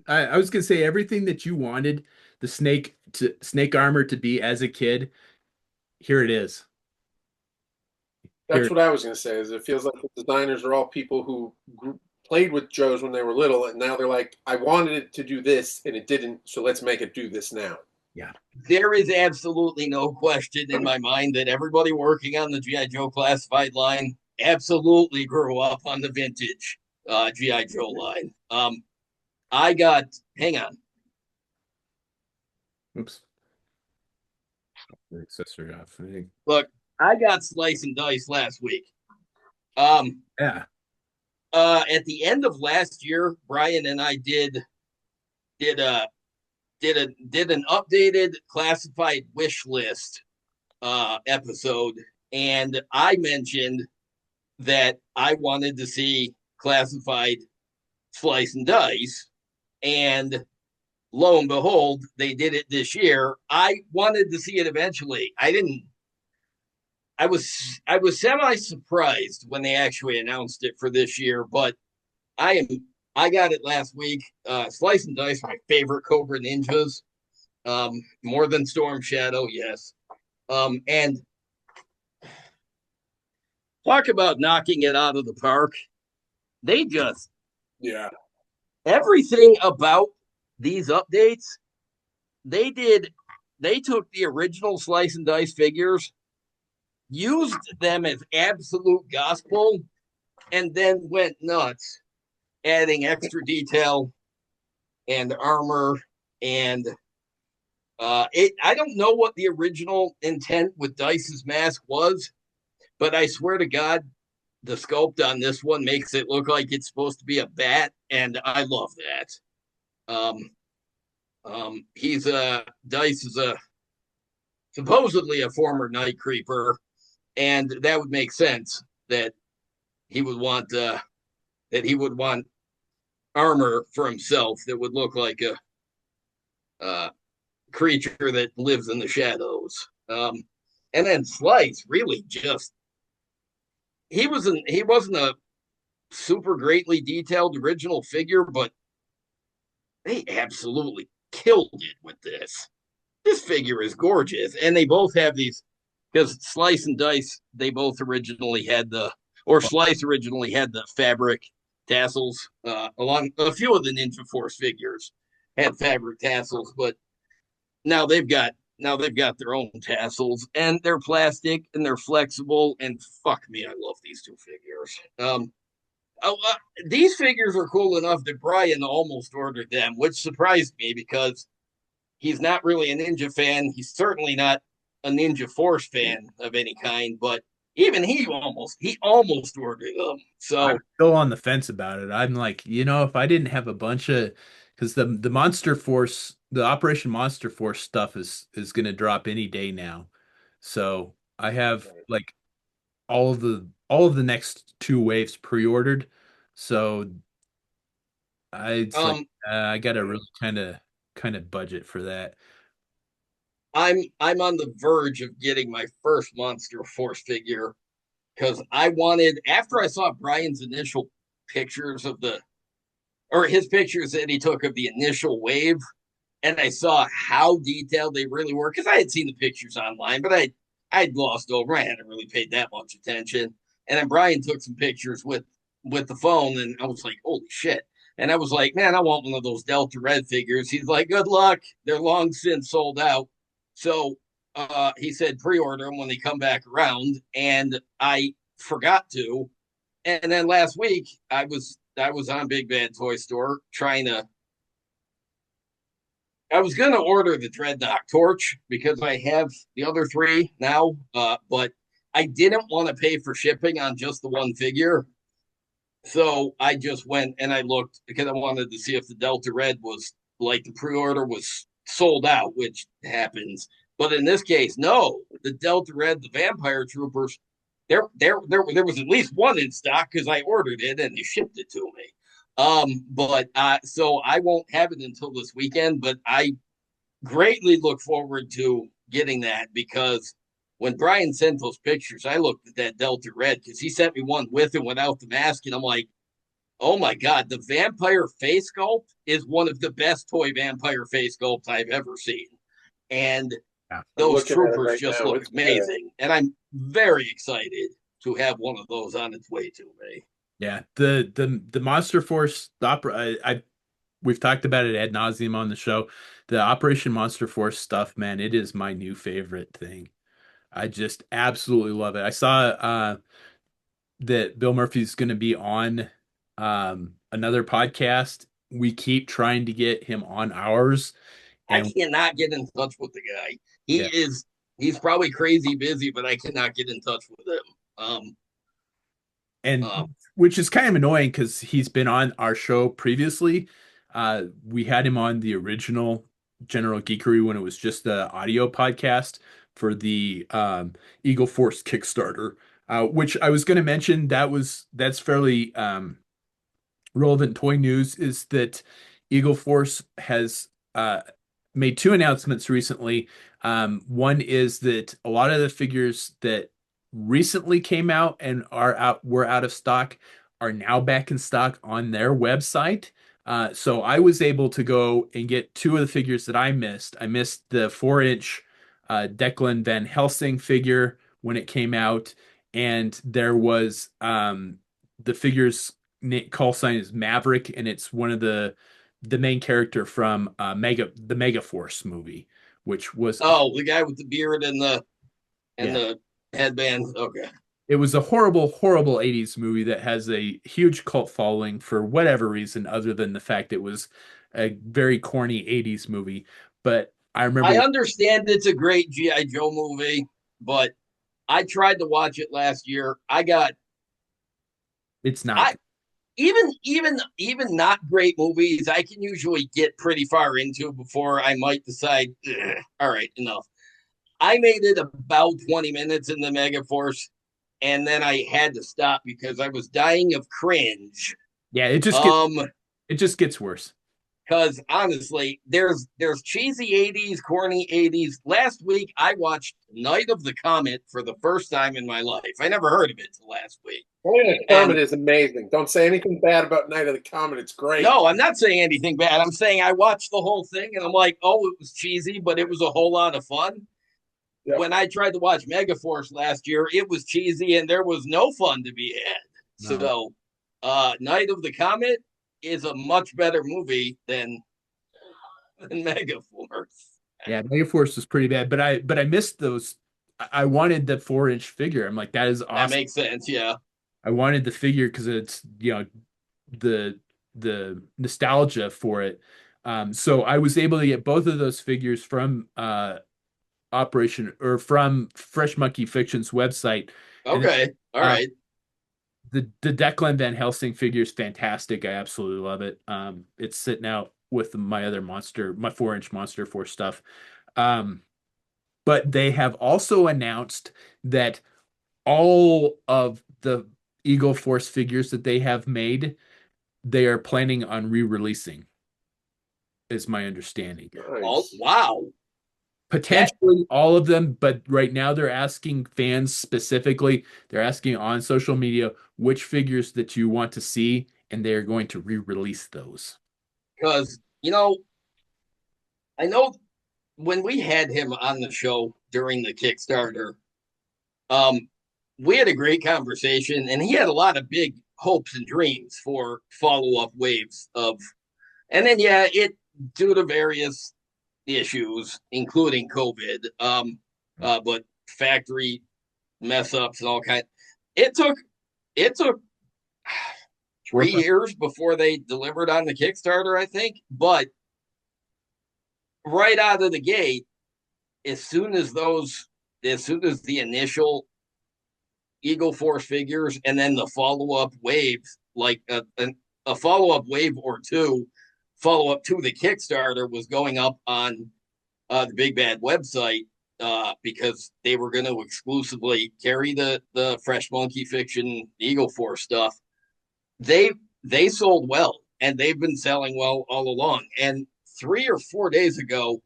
I was gonna say everything that you wanted the snake armor to be as a kid. Here it is. That's Here, what I was going to say. Is it feels like the designers are all people who played with Joe's when they were little, and now they're like, I wanted it to do this, and it didn't, so let's make it do this now. yeah. There is absolutely no question in my mind that everybody working on the GI Joe classified line absolutely grew up on the vintage GI Joe line. I got hang on. Oops. The accessory off. I think. Look, I got Slice and Dice last week. Um, Yeah. at the end of last year, Brian and I did a did an updated classified wish list episode, and I mentioned that I wanted to see classified Slice and Dice, and lo and behold, they did it this year. I wanted to see it eventually. I didn't. I was semi surprised when they actually announced it for this year, but I am I got it last week. Slice and Dice, my favorite Cobra Ninjas. More than Storm Shadow, yes. And talk about knocking it out of the park. They just Yeah. everything about these updates, they did they took the original Slice and Dice figures, used them as absolute gospel, and then went nuts, adding extra detail and armor and I don't know what the original intent with Dice's mask was, but I swear to God, the sculpt on this one makes it look like it's supposed to be a bat, and I love that. Um, he's Dice is a supposedly a former night creeper, and that would make sense that he would want that he would want armor for himself that would look like a creature that lives in the shadows. And then Slice really just he wasn't a super greatly detailed original figure, but they absolutely killed it with this. This figure is gorgeous, and they both have these because Slice and Dice they both originally had Slice originally had the fabric tassels. Along a few of the Ninja Force figures had fabric tassels, but now they've got their own tassels, and they're plastic and they're flexible, and fuck me, I love these two figures. Oh, these figures are cool enough that Brian almost ordered them, which surprised me because he's not really a Ninja fan. He's certainly not a Ninja Force fan of any kind, but even he almost ordered them. I'm So still on the fence about it. I'm like, if I didn't have a bunch of, because the Monster Force, the Operation Monster Force stuff is going to drop any day now. So I have Right. like all of the next two waves pre-ordered. So it's like um I got to Right. really kind of budget for that. I'm on the verge of getting my first Monster Force figure because I wanted, after I saw Brian's initial pictures of the or his pictures that he took of the initial wave, and I saw how detailed they really were because I had seen the pictures online, but I'd glossed over. I hadn't really paid that much attention. And then Brian took some pictures with the phone, and I was like, holy shit. And I was like, man, I want one of those Delta Red figures. He's like, good luck. They're long since sold out. So he said pre-order them when they come back around, and I forgot to. And then last week I was on Big Bad Toy Store trying to. I was gonna order the Dreadnought Torch because I have the other three now, but I didn't want to pay for shipping on just the one figure. So I just went and I looked because I wanted to see if the Delta Red was like the pre-order was sold out, which happens. But in this case, no. The Delta Red, the Vampire Troopers, there was at least one in stock because I ordered it and they shipped it to me. But so I won't have it until this weekend, but I greatly look forward to getting that because when Brian sent those pictures, I looked at that Delta Red because he sent me one with and without the mask, and I'm like, oh my god, the vampire face sculpt is one of the best toy vampire face sculpts I've ever seen, and Yeah. I'm those looking at it troopers right just now. look It's good. amazing, and I'm very excited to have one of those on its way to me. Yeah, the Monster Force, the opera, we've talked about it ad nauseum on the show. The Operation Monster Force stuff, man, it is my new favorite thing. I just absolutely love it. I saw that Bill Murphy's going to be on another podcast. We keep trying to get him on ours, I and cannot get in touch with the guy. yeah, He's probably crazy busy, but I cannot get in touch with him. and Uh, which is kind of annoying because he's been on our show previously. We had him on the original General Geekery when it was just the audio podcast for the Eagle Force Kickstarter, which I was going to mention that's fairly relevant toy news is that Eagle Force has made two announcements recently. One is that a lot of the figures that recently came out and were out of stock are now back in stock on their website. So I was able to go and get two of the figures that I missed. I missed the 4-inch Declan Van Helsing figure when it came out, and there was the figure's call sign is Maverick, and it's one of the main character from the Mega Force movie, which was oh, the guy with the beard and yeah, the headband. Okay. it was a horrible, horrible 80s movie that has a huge cult following for whatever reason, other than the fact it was a very corny 80s movie. But I I remember understand it's a great GI Joe movie, but I tried to watch it last year. it's not I good. even not great movies I can usually get pretty far into before I might decide, all right, enough. I made it about 20 minutes in the Mega Force, and then I had to stop because I was dying of cringe. Yeah, Um, it just gets worse. because honestly, there's cheesy 80s, corny 80s. Last week I watched Night of the Comet for the first time in my life. I never heard of it till last week. Night of the Comet And is amazing. Don't say anything bad about Night of the Comet. It's great. no, I'm not saying anything bad. I'm saying I watched the whole thing and I'm like, oh, it was cheesy, but it was a whole lot of fun. Yep. When I tried to watch Megaforce last year, it was cheesy and there was no fun to be had. No. So, Night of the Comet is a much better movie than Megaforce. Yeah, Megaforce was pretty bad, but I missed those. I wanted the 4-inch figure. I'm like, that is That awesome. makes sense. Yeah. I wanted the figure because it's, the nostalgia for it. So I was able to get both of those figures from Operation or from Fresh Monkey Fiction's website. And then, Okay. All um, right. the Declan Van Helsing figure is fantastic. I absolutely love it. It's sitting out with my other monster, my 4-inch Monster Force stuff. Um, but they have also announced that all of the Eagle Force figures that they have made, they are planning on re-releasing, is my understanding. Oh, Nice. wow. That Potentially all of them, but right now they're asking fans specifically, they're asking on social media which figures that you want to see, and they're going to re-release those. because I know when we had him on the show during the Kickstarter, um, we had a great conversation, and he had a lot of big hopes and dreams for follow up waves of, and then yeah, it due to various issues, including COVID, but factory mess ups and all kind. It took it took three Four, years before they delivered on the Kickstarter, I think. But right out of the gate, as soon as the initial Eagle Force figures and then the follow up waves, like a follow up wave or two, follow up to the Kickstarter was going up on the Big Bad website because they were going to exclusively carry the Fresh Monkey Fiction Eagle Force stuff. They they sold well, and they've been selling well all along. And 3 or 4 days ago,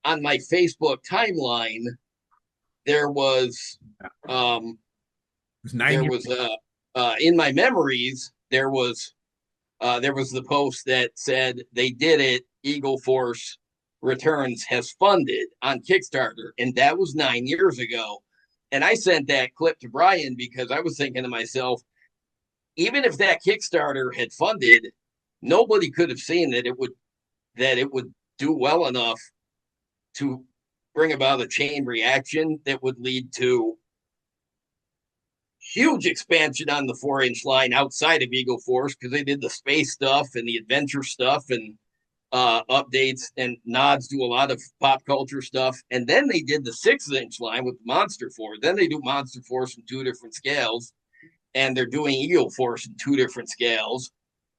on my Facebook timeline, there was um, it was 9 years. there was in my memories there was the post that said they did it. Eagle Force Returns has funded on Kickstarter, and that was 9 years ago. And I sent that clip to Brian because I was thinking to myself, even if that Kickstarter had funded, nobody could have seen that it would do well enough to bring about a chain reaction that would lead to huge expansion on the 4-inch line outside of Eagle Force because they did the space stuff and the adventure stuff and updates, and Nods do a lot of pop culture stuff. And then they did the 6-inch line with Monster Force. Then they do Monster Force in 2 different scales, and they're doing Eagle Force in 2 different scales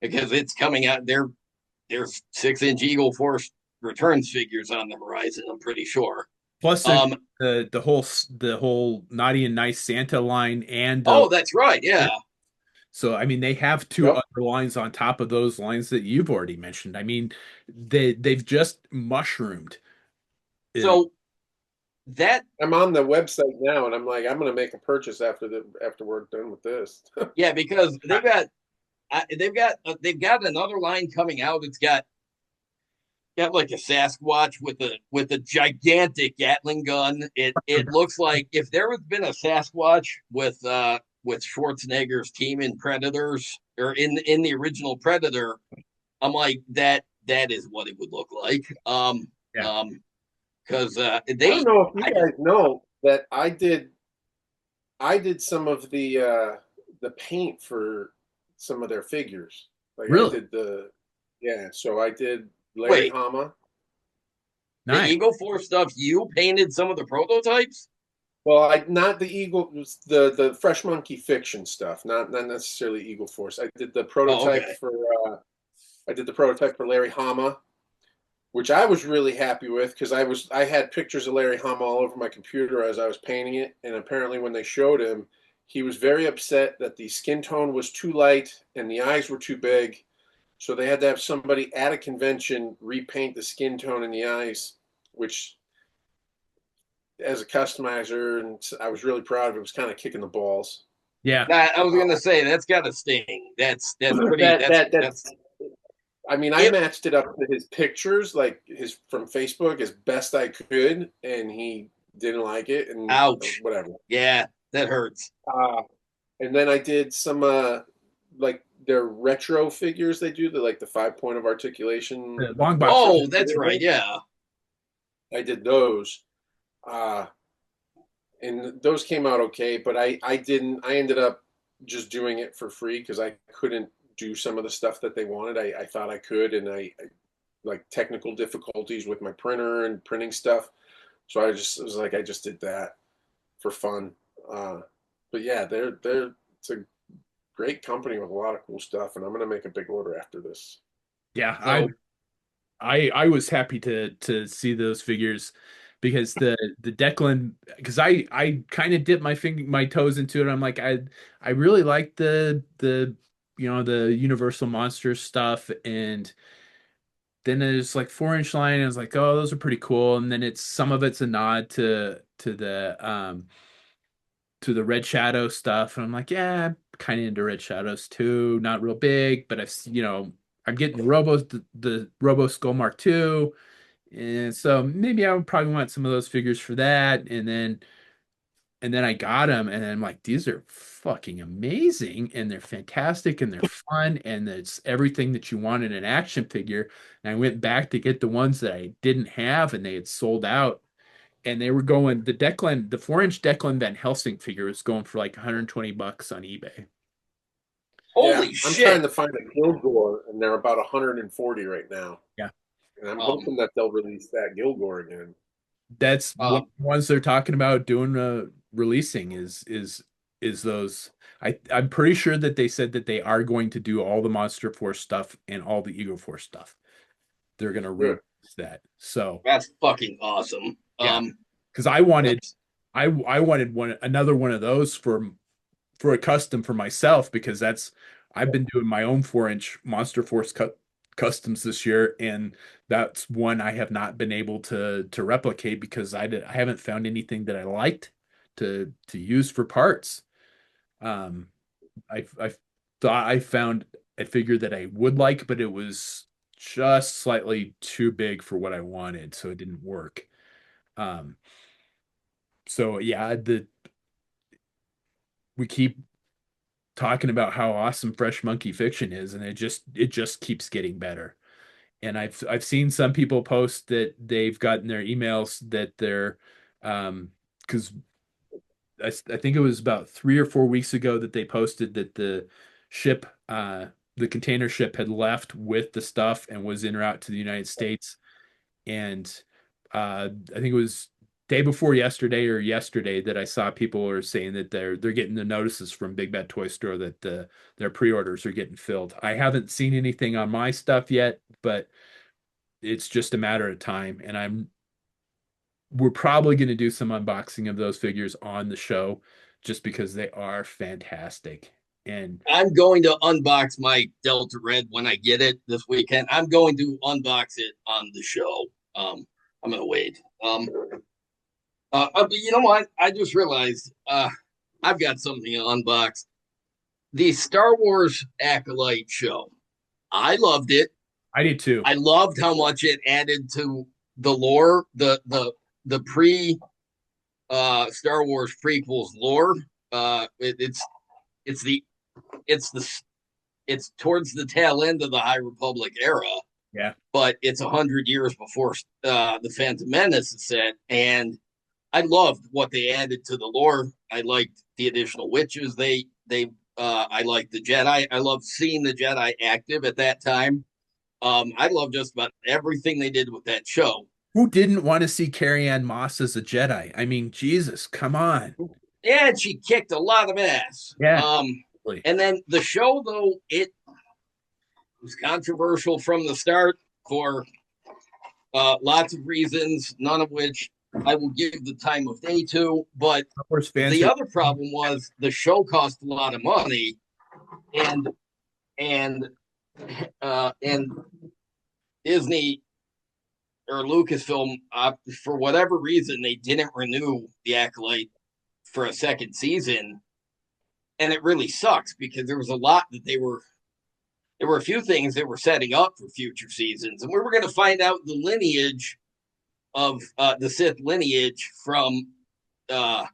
because it's coming out. There's 6-inch Eagle Force returns figures on the horizon, I'm pretty sure. Plus, there's Um, the whole Naughty and Nice Santa line and oh, that's right. Yeah. so I mean they have two Yep. other lines on top of those lines that you've already mentioned. I mean they've just mushroomed. Uh, So that I'm on the website now, and I'm like, I'm gonna make a purchase after we're done with this. yeah, because they've got another line coming out. It's got like a Sasquatch with a gigantic Gatling gun. It looks like if there had been a Sasquatch with Schwarzenegger's team in Predators or in the original Predator, I'm like that is what it would look like. yeah. Because I don't they know if you I guys know that I did some of the paint for some of their figures. Like I Really did yeah, so I did Larry wait Hama. the nice. Eagle Force stuff. You painted some of the prototypes. Well, I not the Eagle, the Fresh Monkey Fiction stuff, not necessarily Eagle Force. I did the Oh, prototype okay. for I did the prototype for Larry Hama, which I was really happy with because I had pictures of Larry Hama all over my computer as I was painting it, and apparently when they showed him, he was very upset that the skin tone was too light and the eyes were too big, so they had to have somebody at a convention repaint the skin tone and the eyes, which as a customizer, and I was really proud of it. It was kind of kicking the balls. Yeah. I was gonna say that's got to sting. That's pretty. That's That's I mean, I it. matched it up to his pictures, like his from Facebook, as best I could, and he didn't like it, and Ouch. whatever. Yeah, that hurts. Uh, and then I did some like their retro figures they do, the like the 5 point of articulation The long box. Oh, that's right. Yeah. I did those. Uh, and those came out okay, but I didn't. I ended up just doing it for free because I couldn't do some of the stuff that they wanted. I thought I could, and I like technical difficulties with my printer and printing stuff. So I just was like, I just did that for fun. Uh, but yeah, they're it's a great company with a lot of cool stuff, and I'm gonna make a big order after this. Yeah, So I was happy to see those figures because the Declan, because I kind of dipped my toes into it. I'm like I really like the the Universal Monsters stuff, and then there's like 4 inch line, and I was like, oh, those are pretty cool. And then it's some of it's a nod to the Red Shadow stuff, and I'm like, yeah, I'm kind of into Red Shadows too. Not real big, but I'm getting the Robo Skull Mark II. And so maybe I would probably want some of those figures for that. And then I got them, and I'm like, these are fucking amazing, and they're fantastic, and they're fun, and it's everything that you want in an action figure. And I went back to get the ones that I didn't have, and they had sold out. And they were going the 4 inch Declan Van Helsing figure was going for like $120 on eBay. Yeah, holy I'm trying shit. to find a Gilgore, and they're about 140 right now. Yeah. And I'm Um hoping that they'll release that Gilgore again. That's one uh of the ones they're talking about doing releasing is those. I'm pretty sure that they said that they are going to do all the Monster Force stuff and all the Ego Force stuff. They're going to Good. release that. So that's fucking awesome. yeah, because I wanted another one of those for a custom for myself, because I've been doing my own 4 inch Monster Force customs this year, and that's one I have not been able to replicate because I haven't found anything that I liked to use for parts. Um, I thought I found a figure that I would like, but it was just slightly too big for what I wanted, so it didn't work. Um, so yeah, the we keep talking about how awesome Fresh Monkey Fiction is, and it just keeps getting better. And I've seen some people post that they've gotten their emails that they're because I think it was about 3 or 4 weeks ago that they posted that ship the container ship had left with the stuff and was en route to the United States. And I think it was day before yesterday or yesterday that I saw people are saying that they're getting the notices from Big Bad Toy Store that their pre-orders are getting filled. I haven't seen anything on my stuff yet, but it's just a matter of time. And we're probably going to do some unboxing of those figures on the show just because they are fantastic. And I'm going to unbox my Delta Red when I get it this weekend. I'm going to unbox it on the show. I'm gonna wait. But you know what? I just realized I've got something to unbox. The Star Wars Acolyte show. I loved it. I did too. I loved how much it added to the lore, the pre Star Wars prequels lore. It's the it's the it's towards the tail end of the High Republic era, Yeah. but it's 100 years before the Phantom Menace is set, and I loved what they added to the lore. I liked the additional witches. I liked the Jedi. I loved seeing the Jedi active at that time. I love just about everything they did with that show. Who didn't want to see Carrie Ann Moss as a Jedi? I mean, Jesus, come on. And she kicked a lot of ass. Yeah. Really. And then the show, though, it was controversial from the start for lots of reasons, none of which I will give the time of day to. But Of course, fans the are other problem was the show cost a lot of money, and and and Disney or Lucasfilm, for whatever reason, they didn't renew the Acolyte for a second season, and it really sucks because there was a lot that there were a few things that were setting up for future seasons, and we were going to find out the lineage of the Sith lineage from uh,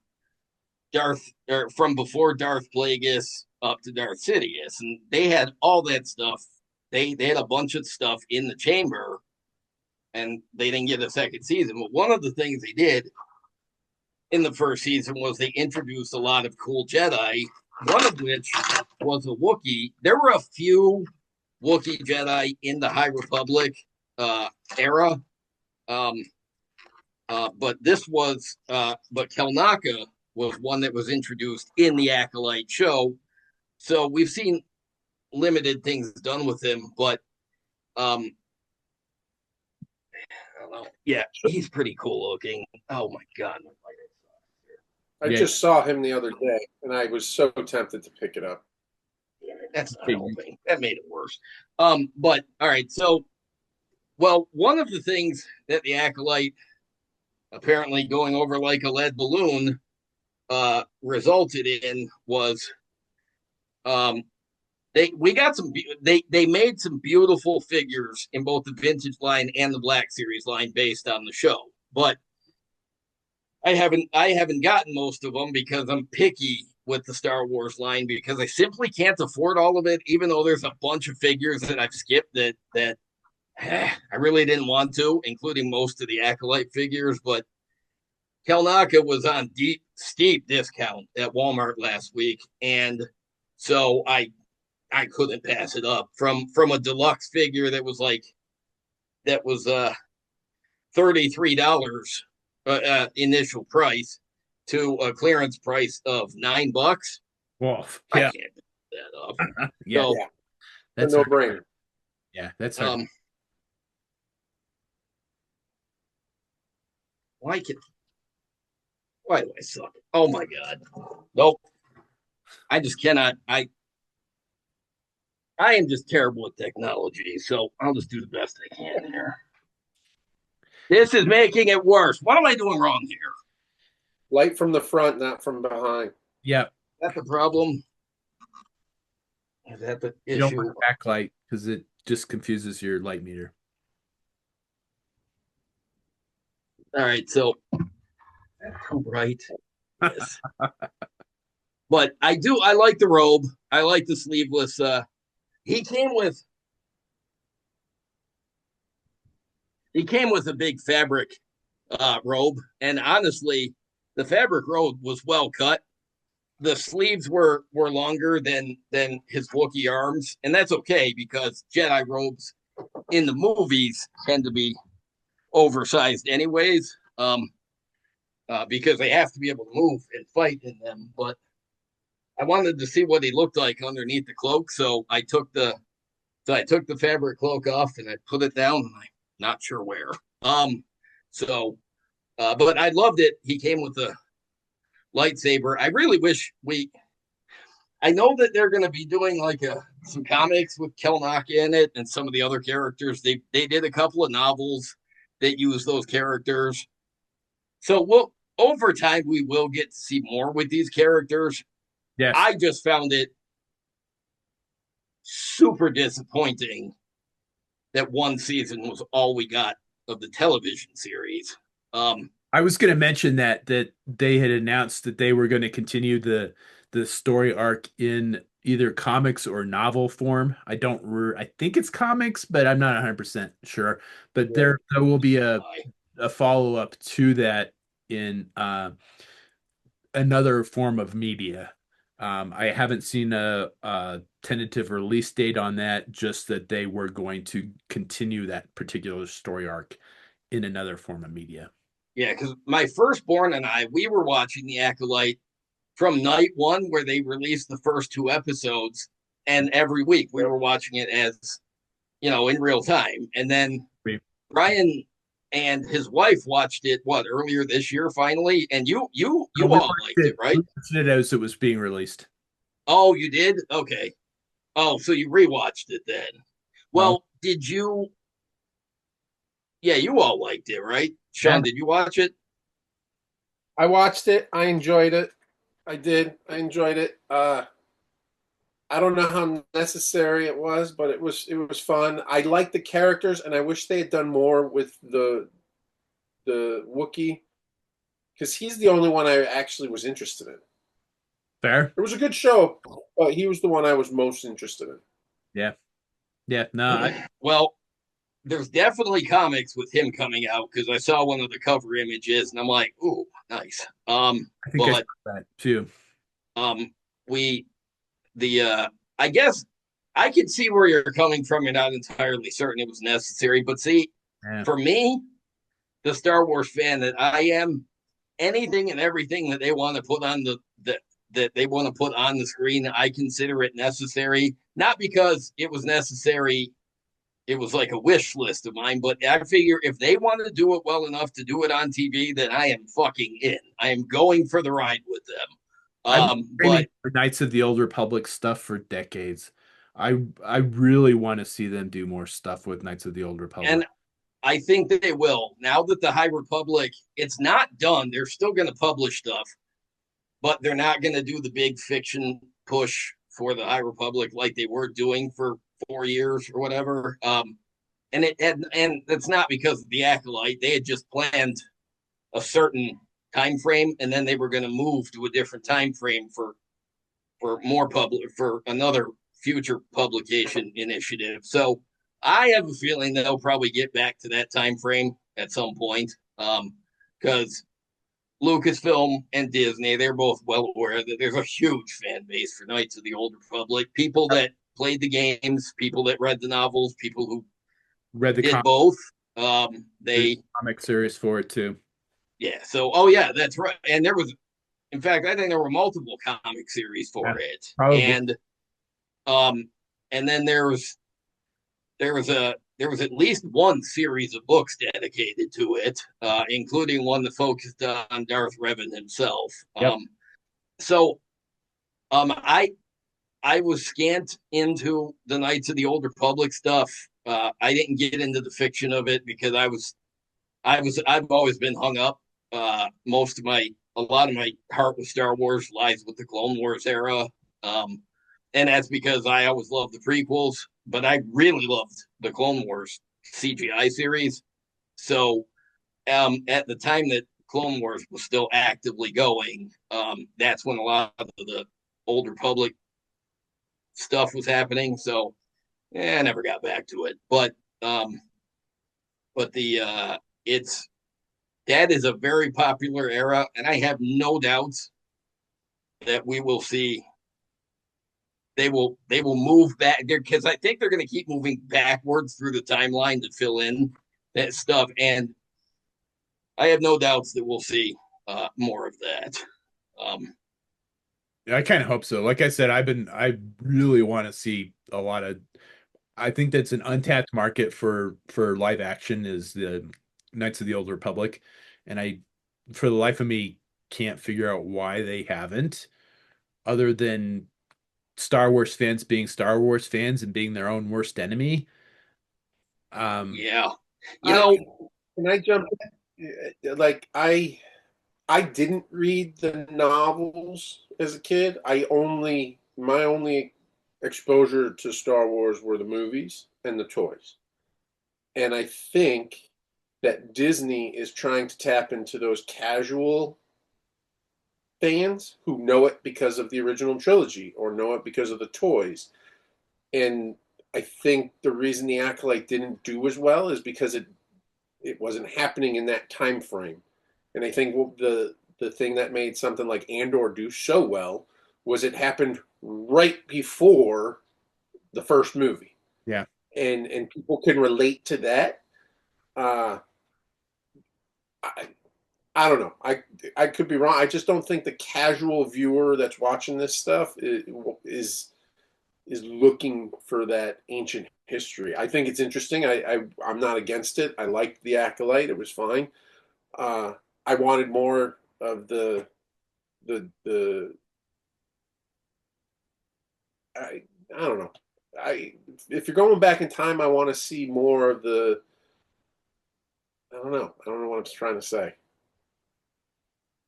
Darth or from before Darth Plagueis up to Darth Sidious, and they had all that stuff. They had a bunch of stuff in the chamber, and they didn't get a second season. But one of the things they did in the first season was they introduced a lot of cool Jedi, one of which was a Wookiee. There were a few Wookiee Jedi in the High Republic era, but Kelnaka was one that was introduced in the Acolyte show. So we've seen limited things done with him, but I don't know. Yeah, he's pretty cool looking. Oh my god. I just saw him the other day, and I was so tempted to pick it up. That's not helping. That made it worse. But all right, so one of the things that the Acolyte apparently going over like a lead balloon resulted in was they made some beautiful figures in both the vintage line and the Black Series line based on the show, but I haven't gotten most of them because I'm picky with the Star Wars line because I simply can't afford all of it, even though there's a bunch of figures that I've skipped that I really didn't want to, including most of the Acolyte figures. But Kelnaka was on steep discount at Walmart last week, and so I couldn't pass it up from a deluxe figure that was $33 initial price to a clearance price of $9. Well, I yeah, can't pick that up. yeah, So, that's a no-brainer. Yeah, that's hard. Why do I suck? Oh my god. Nope. I just cannot. I am just terrible at technology, so I'll just do the best I can here. This is making it worse. What am I doing wrong here? Light from the front, not from behind. Yeah. Is that the problem? Is that the You don't issue? want backlight because it just confuses your light meter. All right, so too bright. Yes. But I like the robe. I like the sleeveless. He came with a big fabric robe, and honestly, the fabric robe was well cut. The sleeves were longer than his Wookiee arms, and that's okay because Jedi robes in the movies tend to be oversized anyways, because they have to be able to move and fight in them. But I wanted to see what he looked like underneath the cloak, so I took the fabric cloak off and I put it down, and I'm not sure where. But I loved it. He came with a lightsaber. I really wish I know that they're going to be doing like some comics with Kelnaka in it and some of the other characters. They did a couple of novels that use those characters. So over time we will get to see more with these characters. Yes. I just found it super disappointing that one season was all we got of the television series. I was going to mention that they had announced that they were going to continue the story arc in either comics or novel form. I think it's comics, but I'm not 100% sure. But there will be a follow-up to that in another form of media. I haven't seen a tentative release date on that, just that they were going to continue that particular story arc in another form of media. Yeah, because my firstborn and we were watching The Acolyte from night one, where they released the first 2 episodes, and every week we were watching it as, in real time. And then Brian and his wife watched it earlier this year finally, and you all liked it, right? We watched it as it was being released. Oh, you did? Okay. Oh, so you rewatched it then. Well, did you? Yeah, you all liked it, right? Sean, did you watch it? I watched it. I enjoyed it. I did. I enjoyed it. I don't know how necessary it was, but it was fun. I liked the characters, and I wish they had done more with the Wookiee, because he's the only one I actually was interested in. Fair. It was a good show, but he was the one I was most interested in. Yeah. Yeah. No. Well, there's definitely comics with him coming out because I saw one of the cover images and I'm like, ooh, nice. I think I saw But that too. um, we the I guess I could see where you're coming from. You're not entirely certain it was necessary, but see, Yeah. for me, the Star Wars fan that I am, anything and everything that they want to put on that they want to put on the screen, I consider it necessary. Not because it was necessary, it was like a wish list of mine, but I figure if they want to do it well enough to do it on TV, then I am fucking in. I am going for the ride with them. I've been But screaming for Knights of the Old Republic stuff for decades. I really want to see them do more stuff with Knights of the Old Republic. and I think that they will. Now that the High Republic, it's not done. They're still going to publish stuff, but they're not going to do the big fiction push for the High Republic like they were doing for 4 years or whatever. And it's not because of the acolyte. They had just planned a certain time frame, and then they were going to move to a different time frame for more public for another future publication initiative. So I have a feeling they'll probably get back to that time frame at some point. Because Lucasfilm and Disney, they're both well aware that there's a huge fan base for Knights of the Old Republic. People that played the games, people that read the novels, people who Read the did both. there's They, a comic series for it too. yeah. So, oh yeah, that's right. And there was, in fact, I think there were multiple comic series Yeah, for it. probably. Um, and then there was at least one series of books dedicated to it, including one that focused on Darth Revan himself. Yep. So I was scant into the Knights of the Old Republic stuff. I didn't get into the fiction of it because I've always been hung up. A lot of my heart with Star Wars lies with the Clone Wars era. Um, and that's because I always loved the prequels, but I really loved the Clone Wars CGI series. So at the time that Clone Wars was still actively going, that's when a lot of the Old Republic stuff was happening. So I never got back to it. Um, but the it's that is a very popular era, and I have no doubts that we will see they will move back there because I think they're going to keep moving backwards through the timeline to fill in that stuff, and I have no doubts that we'll see more of that. Um, Yeah, I kind of hope so. Like I said, I really want to see a lot of. I think that's an untapped market for live action is the Knights of the Old Republic, and I, for the life of me, can't figure out why they haven't, other than Star Wars fans being Star Wars fans and being their own worst enemy. Um, yeah, you I know, can I jump in? Like I didn't read the novels as a kid. I only my only exposure to Star Wars were the movies and the toys. And I think that Disney is trying to tap into those casual fans who know it because of the original trilogy or know it because of the toys. And I think the reason the Acolyte didn't do as well is because it wasn't happening in that time frame. And I think the thing that made something like Andor do so well was it happened right before the first movie, yeah, and people can relate to that. Uh, I I don't know. I could be wrong. I just don't think the casual viewer that's watching this stuff is looking for that ancient history. I think it's interesting. I'm not against it. I liked the Acolyte. It was fine. Uh, I wanted more of the I don't know. I if you're going back in time, I want to see more of the. I don't know. I don't know what I'm trying to say.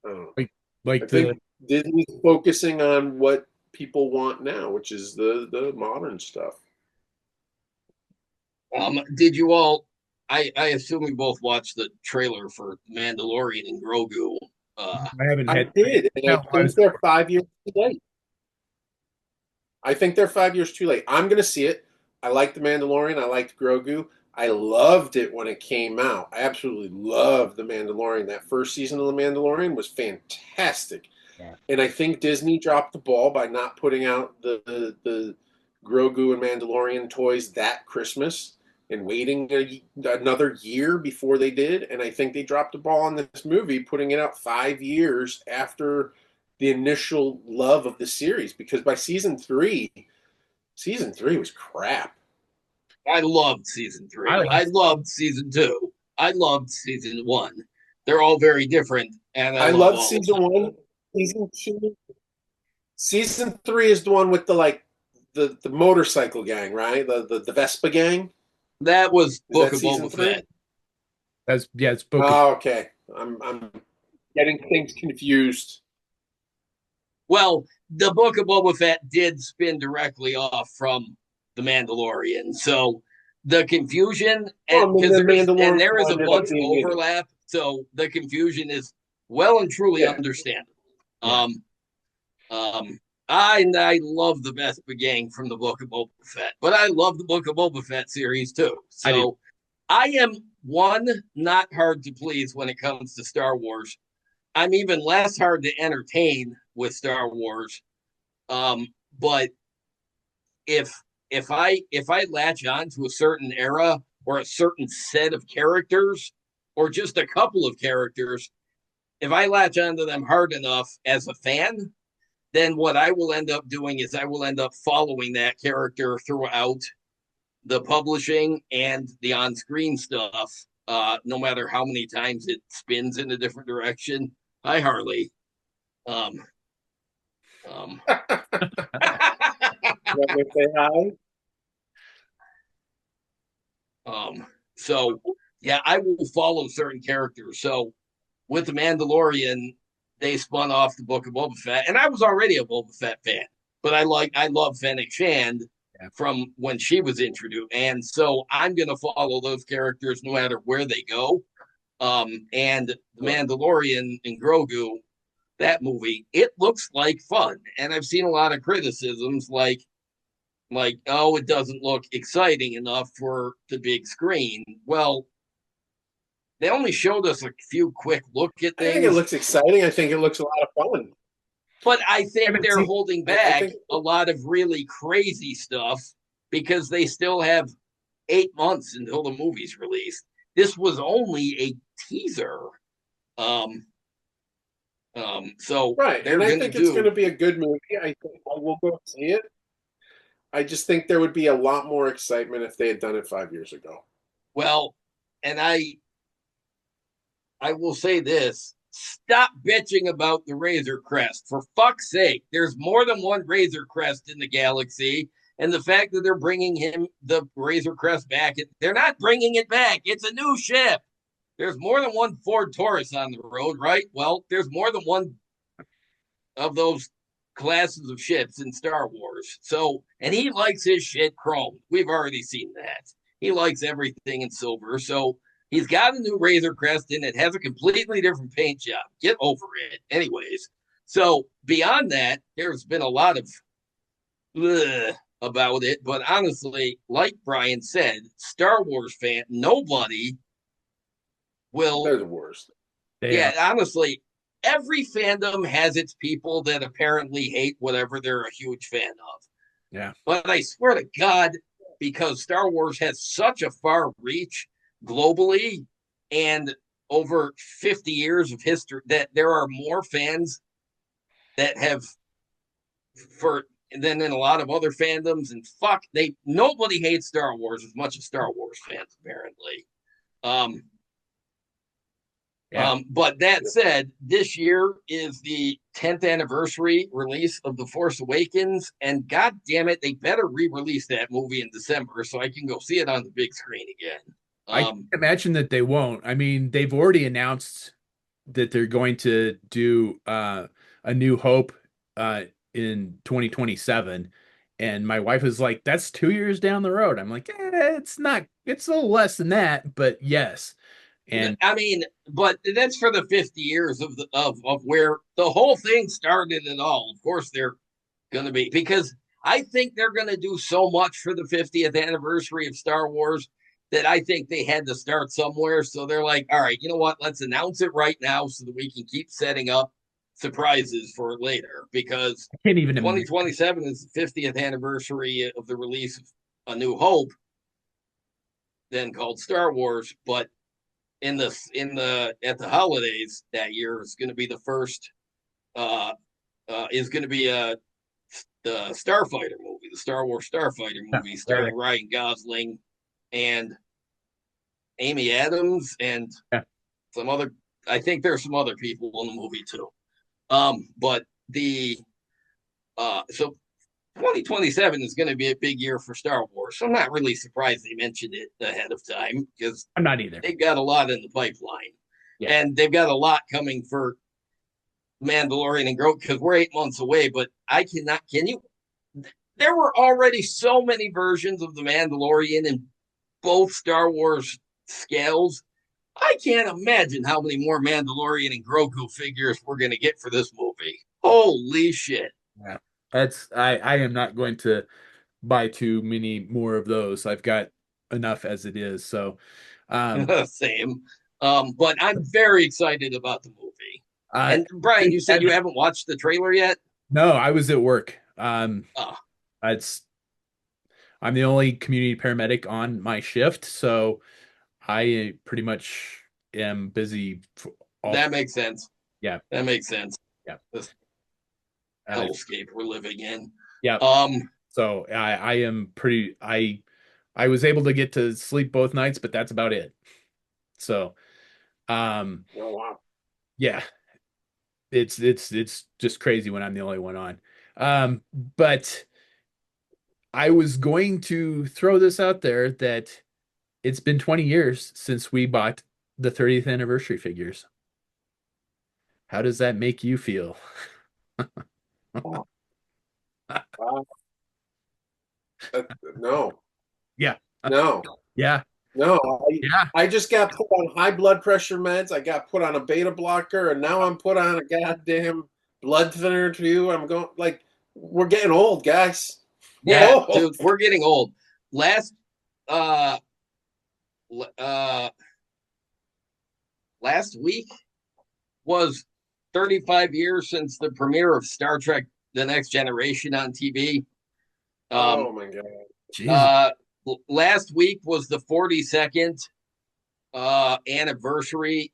I don't know. like I like think the Disney's focusing on what people want now, which is the modern stuff. did you all? I assume we both watched the trailer for Mandalorian and Grogu. Uh, I haven't I had did, and I no, I think was they're 5 years too late. I think they're 5 years too late. I'm going to see it. I like the Mandalorian. I liked Grogu. I loved it when it came out. I absolutely loved The Mandalorian. That first season of The Mandalorian was fantastic. Yeah. And I think Disney dropped the ball by not putting out the Grogu and Mandalorian toys that Christmas and waiting another year before they did. And I think they dropped the ball on this movie, putting it out 5 years after the initial love of the series. Because by season three was crap. I loved season I three. I like loved season two. I loved season one. They're all very different, and I I love loved all of season them. one. Season two, season three is the one with the like the motorcycle gang, right? The Vespa gang. That was Is Book that of season Boba three? Fett. that's yeah, it's book of Oh, okay. I'm getting things confused. Well, the Book of Boba Fett did spin directly off from the Mandalorian, so the confusion, and Well, I mean, because the and Mandalorian there is a ended up bunch of being in it. overlap, so the confusion is well and truly Yeah. understandable. yeah. Um, I love the Vespa gang from the Book of Boba Fett, but I love the Book of Boba Fett series too. I do. So I am one not hard to please when it comes to Star Wars. I'm even less hard to entertain with Star Wars. Um, but if if I latch on to a certain era or a certain set of characters or just a couple of characters, if I latch onto them hard enough as a fan, then what I will end up doing is I will end up following that character throughout the publishing and the on-screen stuff, no matter how many times it spins in a different direction. Hi, Harley. Um, um, Let me say hi. um, so yeah, I will follow certain characters. So with the Mandalorian, they spun off the Book of Boba Fett, and I was already a Boba Fett fan, but I love Fennec Shand Yeah. from when she was introduced, and so I'm gonna follow those characters no matter where they go. And the Mandalorian and Grogu, that movie, it looks like fun, and I've seen a lot of criticisms like oh, it doesn't look exciting enough for the big screen. Well, they only showed us a few quick look at I think it things, looks exciting. I think it looks a lot of fun. but I I think haven't they're seen. holding I back think a lot of really crazy stuff because they still have 8 months until the movie's released. This was only a teaser. Um, so right, they're and I gonna think it's going do to be a good movie. I think I will go see it. I just think there would be a lot more excitement if they had done it 5 years ago. well, and I will say this: stop bitching about the Razor Crest. For fuck's sake, there's more than one Razor Crest in the galaxy. And the fact that they're bringing him the Razor Crest back, they're not bringing it back. It's a new ship. There's more than one Ford Taurus on the road, right? Well, there's more than one of those classes of ships in Star Wars. So, and he likes his shit chrome. We've already seen that. He likes everything in silver. So he's got a new Razor Crest and it has a completely different paint job. Get over it. Anyways, so beyond that, there's been a lot of about it. But honestly, like Brian said, Star Wars fan, nobody will. They're the worst. They Yeah, are. honestly, every fandom has its people that apparently hate whatever they're a huge fan of. Yeah. But I swear to God, because Star Wars has such a far reach globally and over 50 years of history, that there are more fans that have for than in a lot of other fandoms. And fuck, they nobody hates Star Wars as much as Star Wars fans, apparently. Um, Yeah. But that said, this year is the 10th anniversary release of The Force Awakens, and god damn it, they better re-release that movie in December so I can go see it on the big screen again. I can imagine that they won't. I mean, they've already announced that they're going to do A New Hope in 2027. And my wife is like, that's 2 years down the road. I'm like, it's not, it's a little less than that, but yes. And I mean, but that's for the 50 years of of where the whole thing started at all. Of course, they're going to be because I think they're going to do so much for the 50th anniversary of Star Wars that I think they had to start somewhere. So they're like, all right, you know what? Let's announce it right now so that we can keep setting up surprises for later, because I can't even imagine. 2027 is the 50th anniversary of the release of A New Hope, then called Star Wars. But at the holidays that year is going to be the first is going to be the Starfighter movie, the Star Wars Starfighter Yeah, movie, right. starring Ryan Gosling and Amy Adams and Yeah. some other. I think there's some other people in the movie too. But the so 2027 is going to be a big year for Star Wars. So I'm not really surprised they mentioned it ahead of time, because I'm not either. they've got a lot in the pipeline, Yeah. and they've got a lot coming for Mandalorian and Grogu, because we're 8 months away. But I cannot. Can you? There were already so many versions of the Mandalorian in both Star Wars scales. I can't imagine how many more Mandalorian and Grogu figures we're going to get for this movie. Holy shit. Yeah. I am not going to buy too many more of those. I've got enough as it is. So um Same. But I'm very excited about the movie. uh And Brian, you said you haven't watched the trailer yet? no, I was at work. Uh, It's I'm the only community paramedic on my shift, so I pretty much am busy for all that makes sense. yeah, That makes sense. yeah. This Uh, hellscape we're living in. yeah. Um, So I am pretty I was able to get to sleep both nights, but that's about it. So um Oh wow. yeah, it's just crazy when I'm the only one on. But I was going to throw this out there that it's been 20 years since we bought the 30th anniversary figures. How does that make you feel? Wow. No, Yeah. no, Yeah. no. Yeah. I just got put on high blood pressure meds. I got put on a beta blocker, and now I'm put on a goddamn blood thinner too. I'm going like we're getting old, guys. We're yeah, old. dude, we're getting old. Last uh uh last week was 35 years since the premiere of Star Trek The Next Generation on TV. Um Oh my god. Jesus. uh Last week was the 42nd anniversary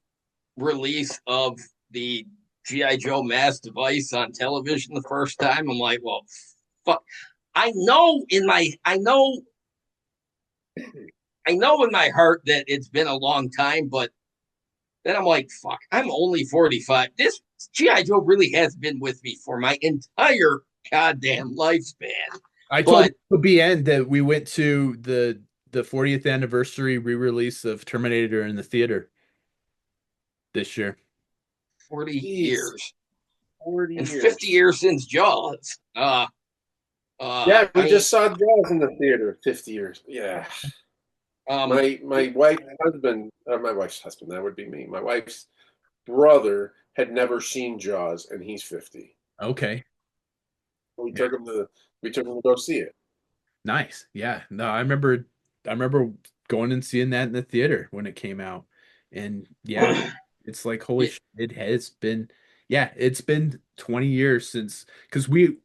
release of the GI Joe Mass Device on television the first time. I'm like, well, fuck. I know in my heart that it's been a long time, but then I'm like, fuck, I'm only 45. This GI Joe really has been with me for my entire goddamn lifespan. I told But BN that we went to the 40th anniversary re-release of Terminator in the theater this year. 40 Jeez, years 40 and 50 years. years since Jaws. Yeah, I we mean, just saw Jaws in the theater. 50 years. Yeah. um, My wife's husband, my wife's husband, that would be me. My wife's brother had never seen Jaws, and he's 50. Okay. We Yeah. took him to we took him to go see it. Nice. Yeah. No, I remember going and seeing that in the theater when it came out. And yeah, it's like holy yeah, shit, it has been yeah, it's been 20 years since because we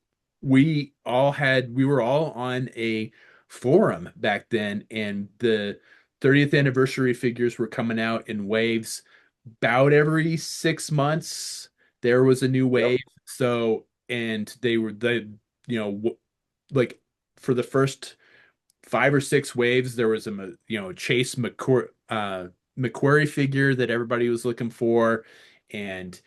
were all on a forum back then and the 30th anniversary figures were coming out in waves about every 6 months there was a new Yep. wave. So and they were you know like for the first 5 or 6 waves, there was a Chase McQuarrie figure that everybody was looking for, and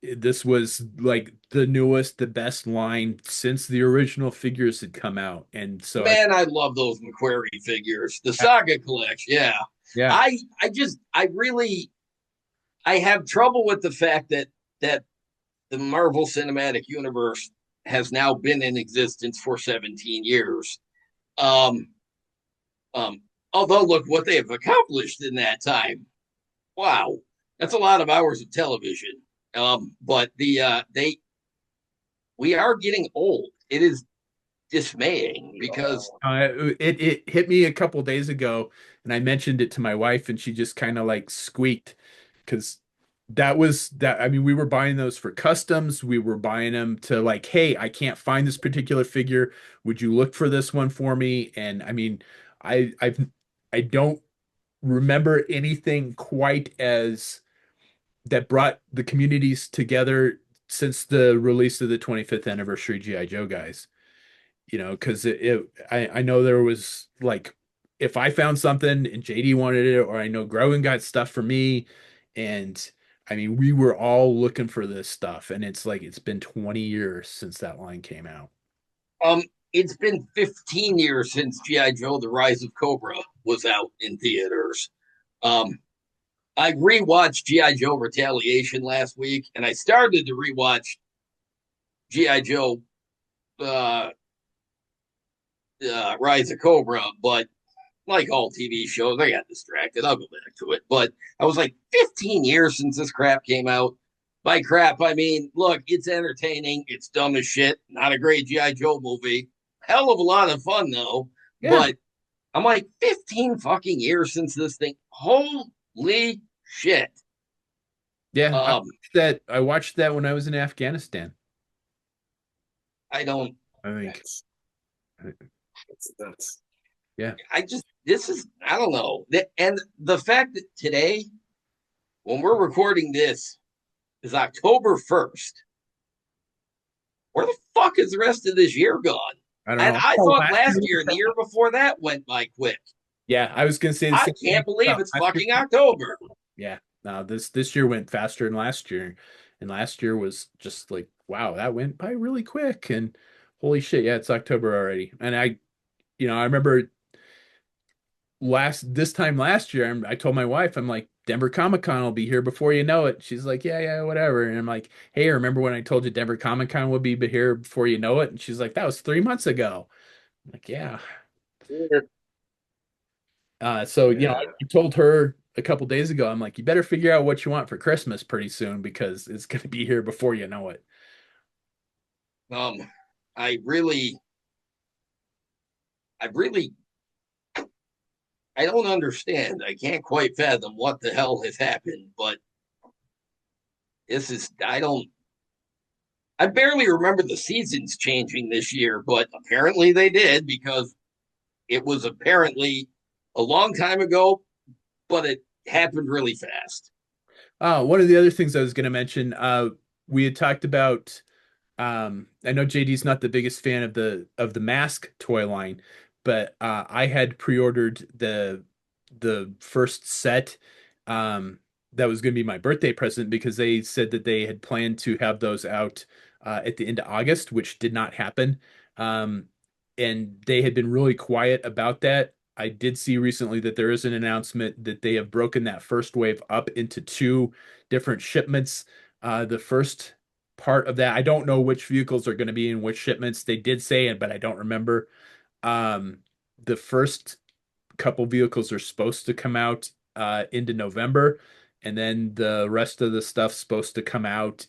this was like the newest, the best line since the original figures had come out, and so man, I love those McQuarrie figures. The Saga collection, yeah. yeah, I have trouble with the fact that the Marvel Cinematic Universe has now been in existence for 17 years. Um, um, Although, look what they have accomplished in that time. Wow, that's a lot of hours of television. But we are getting old. It is dismaying because It hit me a couple days ago, and I mentioned it to my wife, and she just kind of like squeaked because that was that. I mean, we were buying those for customs. We were buying them to like, hey, I can't find this particular figure. Would you look for this one for me? And I mean, I don't remember anything quite as that brought the communities together since the release of the 25th anniversary GI Joe guys. You know, because I know there was like if I found something and JD wanted it, or I know Grogan got stuff for me, and I mean we were all looking for this stuff, and it's like it's been 20 years since that line came out. um it's been 15 years since GI Joe: The Rise of Cobra was out in theaters. Um, I rewatched GI Joe: Retaliation last week, and I started to rewatch GI Joe uh, Rise of Cobra, but like all TV shows, I got distracted. I'll go back to it. But I was like, 15 years since this crap came out. By crap, I mean, look, it's entertaining. It's dumb as shit. Not a great G.I. Joe movie. Hell of a lot of fun, though. Yeah, But I'm like, 15 fucking years since this thing. Holy shit. yeah. Um, I watched that when I was in Afghanistan. I don't, I think, That's that's nuts. yeah. I just, this is, I don't know. And the fact that today, when we're recording this, is October 1st. Where the fuck is the rest of this year gone? I don't And know. I Oh, thought last last year, year and the year before that went by quick. yeah, I was gonna say the I same thing. can't believe Oh, it's last year, fucking October. yeah. No, this year went faster than last year, and last year was just like, wow, that went by really quick, and holy shit, yeah, it's October already. And I remember this time last year, I told my wife, I'm like, Denver Comic Con will be here before you know it. She's like, yeah, yeah, whatever. And I'm like, hey, remember when I told you Denver Comic Con would be here before you know it? And she's like, that was 3 months ago. I'm like, yeah. So Yeah. I told her a couple days ago, I'm like, you better figure out what you want for Christmas pretty soon because it's going to be here before you know it. Um, I really, I really, I don't understand. I can't quite fathom what the hell has happened, but this is, I barely remember the seasons changing this year, but apparently they did because it was apparently a long time ago, but it happened really fast. One of the other things I was going to mention, we had talked about. I know JD's not the biggest fan of the mask toy line, but I had pre-ordered the first set. Um, that was going to be my birthday present because they said that they had planned to have those out at the end of August, which did not happen. Um, and they had been really quiet about that. I did see recently that there is an announcement that they have broken that first wave up into two different shipments. The first part of that, I don't know which vehicles are going to be in which shipments. They did say it, but I don't remember. Um, the first couple vehicles are supposed to come out into November, and then the rest of the stuff's supposed to come out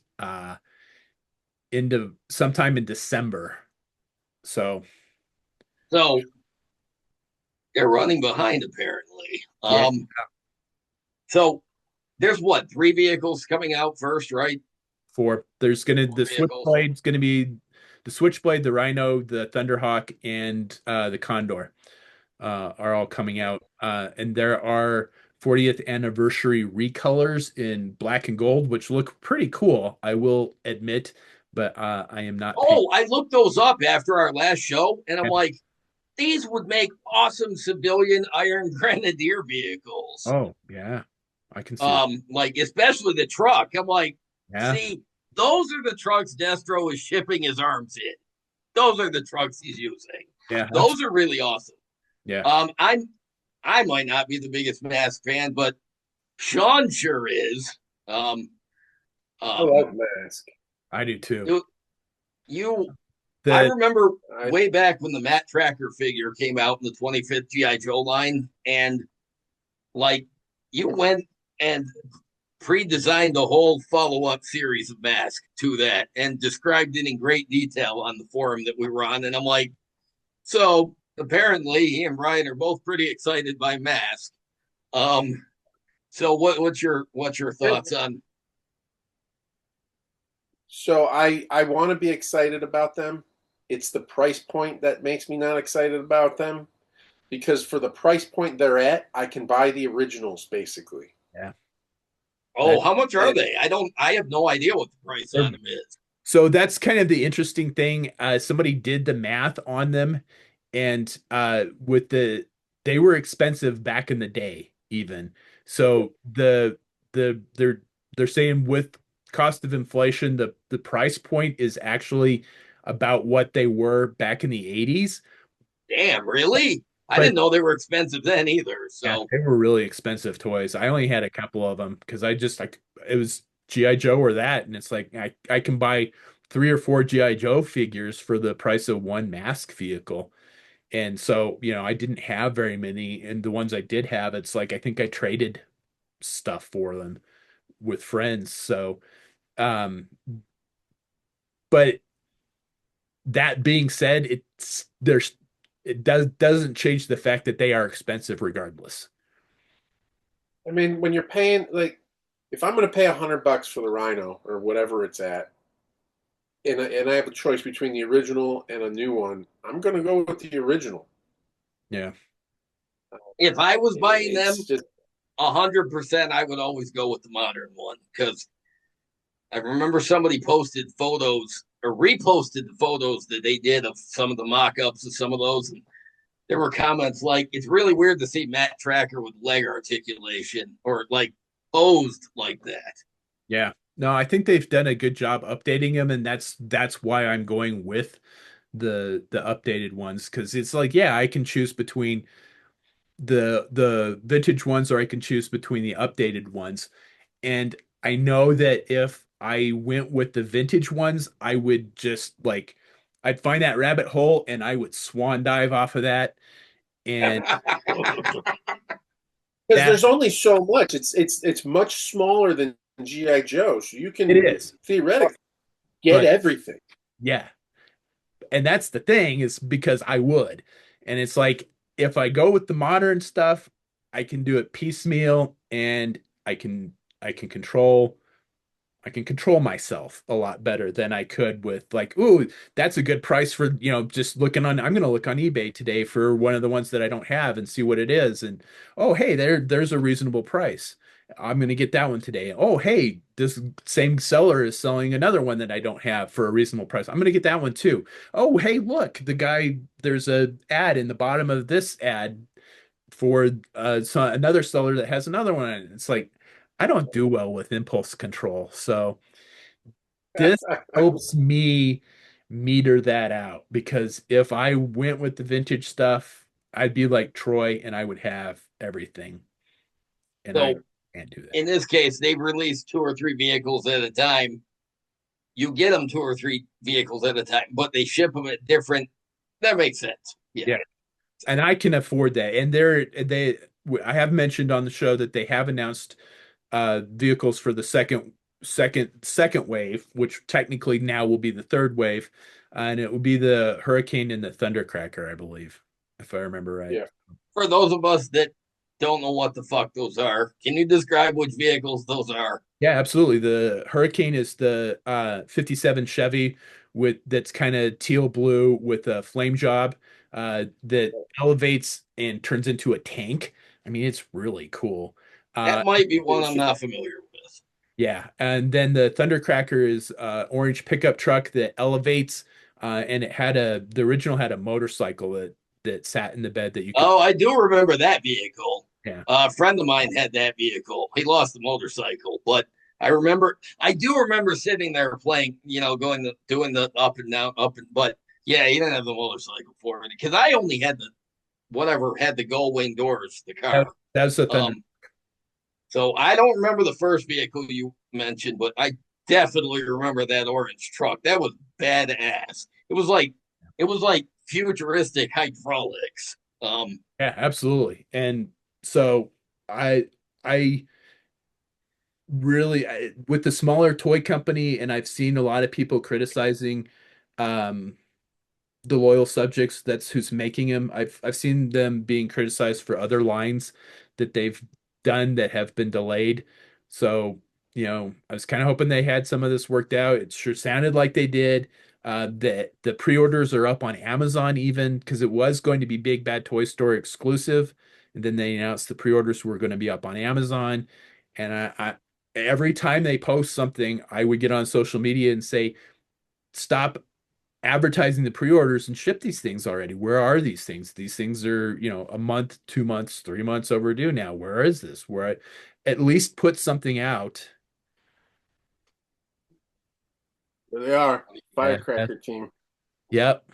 into sometime in December. So So they're running behind apparently. yeah, So there's what, three vehicles coming out first, right? there's gonna Four the vehicles. Switchblade's gonna be the Switchblade, the Rhino, the Thunderhawk, and the Condor are all coming out. And there are 40th anniversary recolors in black and gold, which look pretty cool, I will admit, but I am not paying. Oh, I looked those up after our last show, and I'm like, these would make awesome civilian Iron Grenadier vehicles. Oh, yeah, I can see that. Like especially the truck. I'm like, Yeah, see, those are the trucks Destro is shipping his arms in. Those are the trucks he's using. yeah, Those are really awesome. yeah, I might not be the biggest Mask fan, but Sean sure is. Um, I um, love Mask. I do too. you, you I The remember I way back when the Matt Tracker figure came out in the 25th GI Joe line, and like you went and pre-designed a whole follow-up series of Mask to that and described it in great detail on the forum that we were on, and I'm like, So apparently, he and Brian are both pretty excited by Mask. Um, so what's your thoughts on? So I want to be excited about them. It's the price point that makes me not excited about them because for the price point they're at, I can buy the originals basically. Yeah. Oh, That how much are And they? I don't. I have no idea what the price they're on them is. So that's kind of the interesting thing. Somebody did the math on them, and with they were expensive back in the day, even. So they're saying with cost of inflation, the price point is actually about what they were back in the 80s. Damn, really? I But didn't know they were expensive then either. yeah, So they were really expensive toys. I only had a couple of them because I just like it was GI Joe or that, and it's like I can buy 3 or 4 GI Joe figures for the price of one mask vehicle. And so, I didn't have very many, and the ones I did have, it's like I think I traded stuff for them with friends. So, but that being said, it doesn't change the fact that they are expensive regardless. I mean, when you're paying like, if I'm going to pay $100 for the Rhino or whatever it's at, and I have a choice between the original and a new one, I'm going to go with the original. Yeah. if I was buying It's them, just 100%, I would always go with the modern one because I remember somebody posted photos or reposted the photos that they did of some of the mock-ups of some of those, and there were comments like, "It's really weird to see Matt Tracker with leg articulation or like posed like that." Yeah. No, I think they've done a good job updating them, and that's why I'm going with the updated ones because it's like, yeah, I can choose between the vintage ones or I can choose between the updated ones. And I know that if I went with the vintage ones, I would just like I'd find that rabbit hole and I would swan dive off of that. And because that there's only so much. It's much smaller than GI Joe, so you it can is. theoretically get But everything. yeah, and that's the thing is because I would. And it's like if I go with the modern stuff, I can do it piecemeal and I can I can control I can control myself a lot better than I could with like, ooh, that's a good price for, just looking on I'm gonna look on eBay today for one of the ones that I don't have and see what it is. And oh hey, there's a reasonable price. I'm gonna get that one today. Oh hey, this same seller is selling another one that I don't have for a reasonable price. I'm gonna get that one too. Oh hey, look, there's a ad in the bottom of this ad for another seller that has another one. It's like I don't do well with impulse control, so this helps me meter that out because if I went with the vintage stuff, I'd be like Troy and I would have everything, and I So can't do that. in this case, they've released two or three vehicles at a time. You get them two or three vehicles at a time, but they ship them at different. That makes sense. Yeah. Yeah, and I can afford that. And I have mentioned on the show that they have announced vehicles for the second wave, which technically now will be the third wave, and it will be the Hurricane and the Thundercracker, I believe, if I remember right. Yeah. For those of us that don't know what the fuck those are, can you describe which vehicles those are? Yeah, absolutely. The Hurricane is the 57 Chevy with that's kind of teal blue with a flame job that elevates and turns into a tank. I mean, it's really cool. That Uh, might be one I'm It's not familiar with. Yeah, and then the Thundercracker is orange pickup truck that elevates, and the original had a motorcycle that sat in the bed that you could. Oh, I do remember that vehicle. Yeah, A friend of mine had that vehicle. He lost the motorcycle, but I do remember sitting there playing, doing the up and down, but yeah, he didn't have the motorcycle for it because I only had the whatever had the gull wing doors, the car. that was the Thunder. Um, so I don't remember the first vehicle you mentioned, but I definitely remember that orange truck. That was badass. It was like futuristic hydraulics. Yeah, absolutely. And so I I with the smaller toy company, and I've seen a lot of people criticizing um the loyal subjects. That's who's making him. I've seen them being criticized for other lines that they've done that have been delayed. So, I was kind of hoping they had some of this worked out. It sure sounded like they did. The pre-orders are up on Amazon even because it was going to be Big Bad Toy Store exclusive, and then they announced the pre-orders were going to be up on Amazon. And I every time they post something, I would get on social media and say, "Stop advertising the pre-orders and ship these things already. Where are these things? These things are, a month, 2 months, 3 months overdue now. Where is this? Where I at least put something out." There they are, Yeah. Firecracker team. Yep.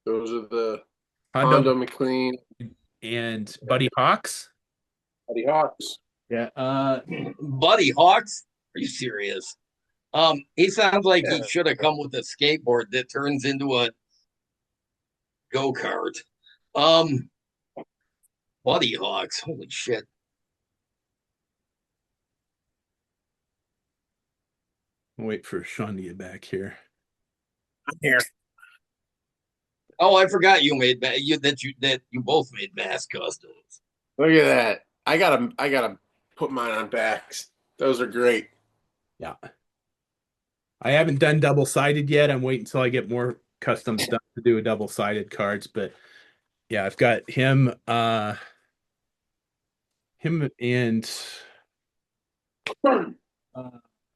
Those are the Hondo Hondo McLean, and Buddy Hawks. Buddy Hawks. Yeah. Buddy Hawks? Are you serious? He sounds like Yeah. he should have come with a skateboard that turns into a go-kart. Um, Buddy Hawks. Holy shit. Wait for Sean to get back here. Here. Oh, I forgot you made that you both made mass customs. Look at that. I gotta put mine on backs. Those are great. Yeah. I haven't done double-sided yet. I'm waiting until I get more custom stuff to do a double-sided cards, but yeah, I've got him and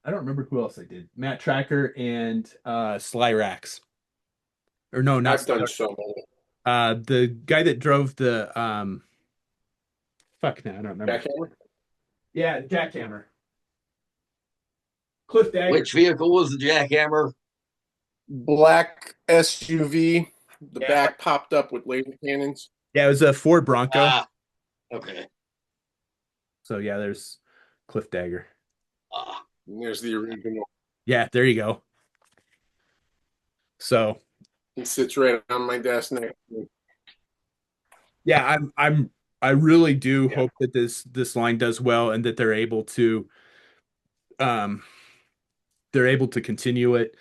I don't remember who else I did. Matt Tracker and Sly Rax. Or no, not I've done so many. the guy that drove the fuck now, I don't remember. Jackhammer? Yeah, Jackhammer. Cliff Dagger. Which vehicle was the jackhammer? Black SUV. The Yeah. back popped up with laser cannons. Yeah, it was a Ford Bronco. Ah, okay. So yeah, there's Cliff Dagger. Ah, And there's the original. Yeah, there you go. So He sits right on my desk next to me. yeah, I really do Yeah. hope that this line does well and that um they're able to continue it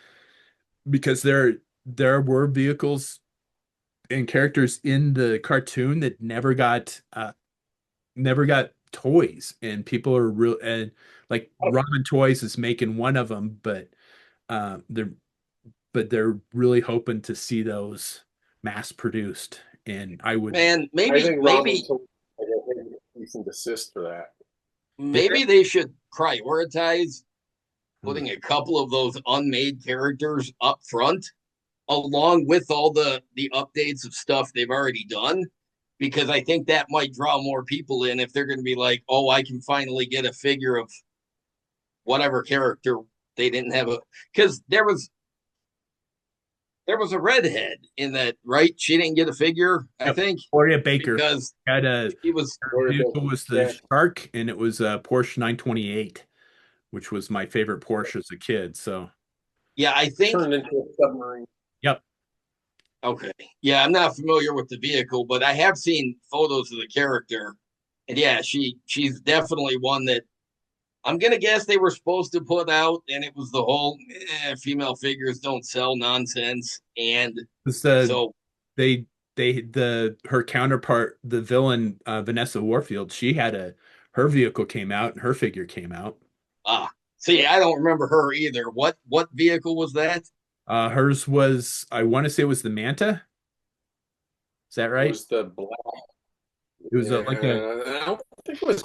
because there were vehicles and characters in the cartoon that never got toys, and people are real, and like Robin Toys is making one of them, but they're really hoping to see those mass produced, and I would. man, I maybe think maybe I got a cease and desist for that. maybe they should prioritize putting a couple of those unmade characters up front along with all the updates of stuff they've already done, because I think that might draw more people in if they're going to be like, oh, I can finally get a figure of whatever character they didn't have because there was a redhead in that, right? She didn't get a figure, I think, Gloria Baker because had a he was vehicle was the Yeah. Shark, and it was a Porsche 928, which was my favorite Porsche as a kid. So, yeah, I think Turned into a submarine. yep. okay. Yeah, I'm not familiar with the vehicle, but I have seen photos of the character. And yeah, she's definitely one that I'm gonna guess they were supposed to put out, and it was the whole female figures don't sell nonsense. And It's so they her counterpart, the villain, Vanessa Warfield, her vehicle came out and her figure came out. see, I don't remember her either. What vehicle was that? Hers was, I want to say it was the Manta. Is that It right? was the black. It was like I don't think it was.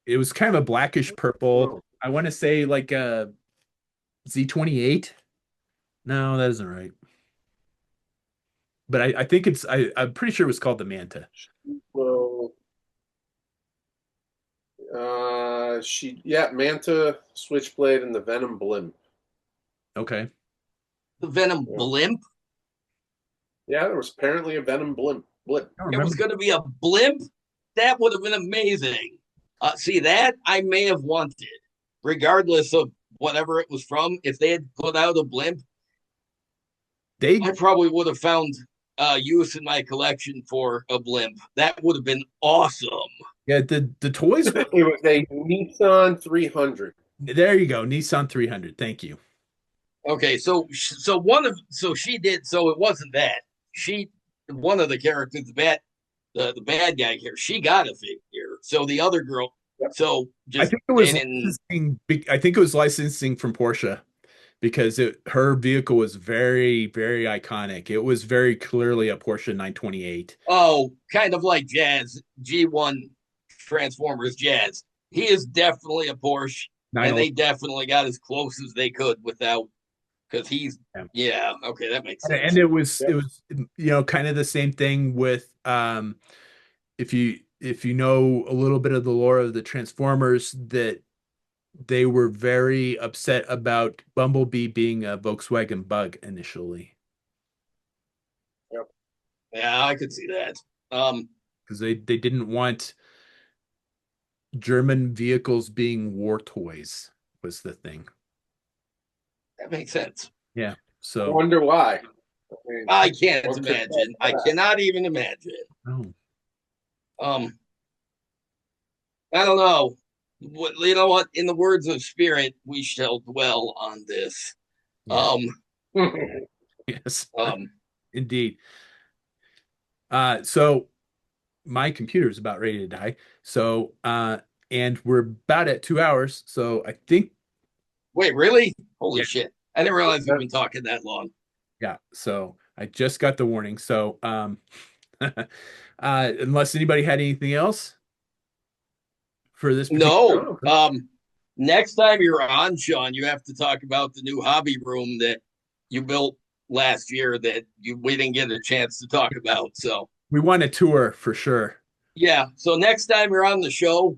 it was kind of a blackish purple. I want to say like a Z28. No, that isn't right. But I think I'm pretty sure it was called the Manta. Well, Manta, Switchblade, and the Venom Blimp. Okay. The Venom Yeah. blimp. Yeah, there was apparently a Venom Blimp. It was going to be a blimp. That would have been amazing. See, that I may have wanted, regardless of whatever it was from. If they had put out a blimp, They I probably would have found use in my collection for a blimp. That would have been awesome. yeah, the toys It was a Nissan 300. There you go. Nissan 300. Thank you. Okay, so she did. So it wasn't that she one of the characters, the bad guy here. She got a figure. So the other girl. Yep. So I just think it was and licensing. I think it was licensing from Porsche because her vehicle was very, very iconic. It was very clearly a Porsche 928. oh, kind of like Jazz G1 Transformers Jazz. He is definitely a Porsche, and 911. they definitely got as close as they could without because he's yeah. Okay, that makes And sense. it Yep. was kind of the same thing with if you know a little bit of the lore of the Transformers, that they were very upset about Bumblebee being a Volkswagen Bug initially Yep. Yeah, I could see that. Um, because they didn't want German vehicles being war toys was the thing. that makes sense. Yeah. I So, wonder why. I mean, I can't what could imagine. I that? cannot even imagine. oh, Um, I don't know. You know what? In the words of Spirit, we shall dwell on this. yeah. Um, Yes. um, Indeed. So my computer is about ready to die. So, and we're about at 2 hours. So I think, wait, really? Holy yeah, shit! I didn't realize we've been talking that long. yeah. So I just got the warning. So, unless anybody had anything else for this particular, No. No. Next time you're on, Sean, you have to talk about the new hobby room that you built last year that we didn't get a chance to talk about. So we want a tour for sure. yeah. So next time you're on the show,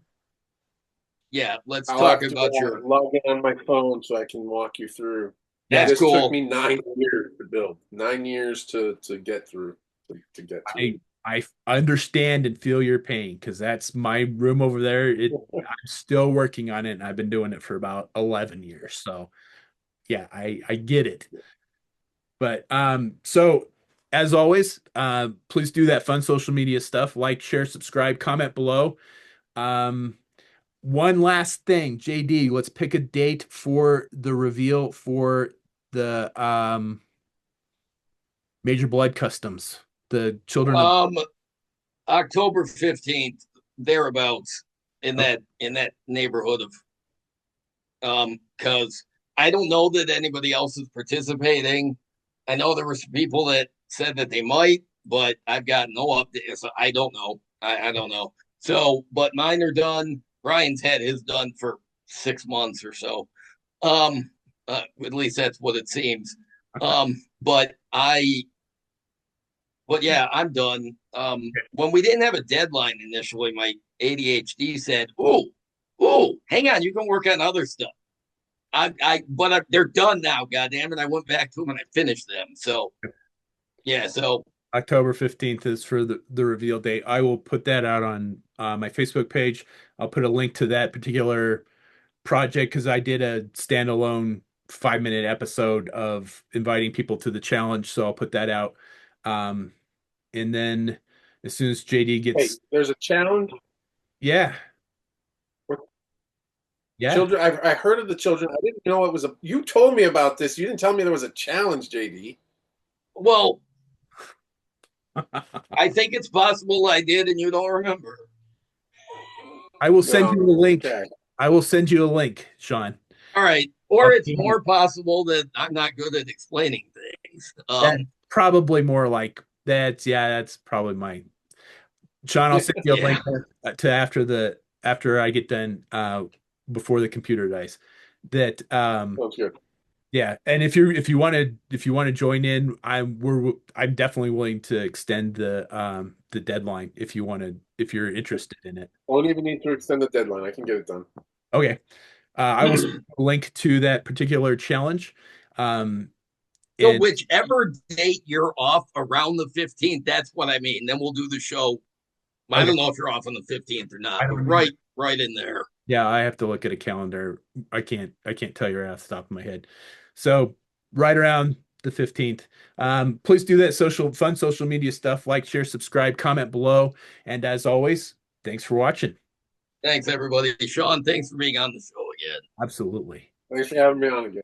yeah, let's I'll talk have to about your. log in on my phone so I can walk you through. Yeah, That's This took cool. me 9 years to build. 9 years to get through. To get through. I understand and feel your pain because that's my room over there. I'm still working on it, and I've been doing it for about 11 years. So yeah, I get it. But so as always, please do that fun social media stuff. Like, share, subscribe, comment below. Um, one last thing, JD, let's pick a date for the reveal for the Major Blood Customs, the Children of. Um, October 15th, thereabouts Oh, in that neighborhood of because I don't know that anybody else is participating. I know there were some people that said that they might, but I've got no update. So I don't know. I don't know. So, but mine are done. Brian's had his done for 6 months or so. At least that's what it seems. But but yeah, I'm done. When we didn't have a deadline initially, my ADHD said, "Oh, hang on, you can work on other stuff." They're done now. Goddamn it! I went back to them and I finished them. So yeah, so October 15th is for the reveal date. I will put that out on my Facebook page. I'll put a link to that particular project because I did a standalone 5 minute episode of inviting people to the challenge. So I'll put that out. Um, and then as soon as JD Hey, gets, there's a challenge. yeah, yeah, Children, I heard of the children. I didn't know it was a. You told me about this. You didn't tell me there was a challenge, JD. well, I think it's possible I did and you don't remember. I will send you a No. link. Okay. I will send you a link, Sean. All right, or I'll it's see you. more possible that I'm not good at explaining things. That's probably more like that's yeah, that's probably my Sean. I'll send you a Yeah, link to after I get done before the computer dies. That Sounds good. yeah, and if you want to join in, I'm definitely willing to extend the deadline if you want to if you're interested in it. Won't even need to extend the deadline. I can get it done. Okay. I will send you a link to that particular challenge. Um so and whichever date you're off around the 15th, that's what I mean. Then we'll do the show. I okay. don't know if you're off on the 15th or I not, but don't know. right in there. Yeah, I have to look at a calendar. I can't tell you off the top of my head. So right around the 15th. Please do that fun social media stuff. Like, share, subscribe, comment below. And as always, thanks for watching. Thanks, everybody. Sean, thanks for being on the show again. again. Absolutely. Thanks for having me on again.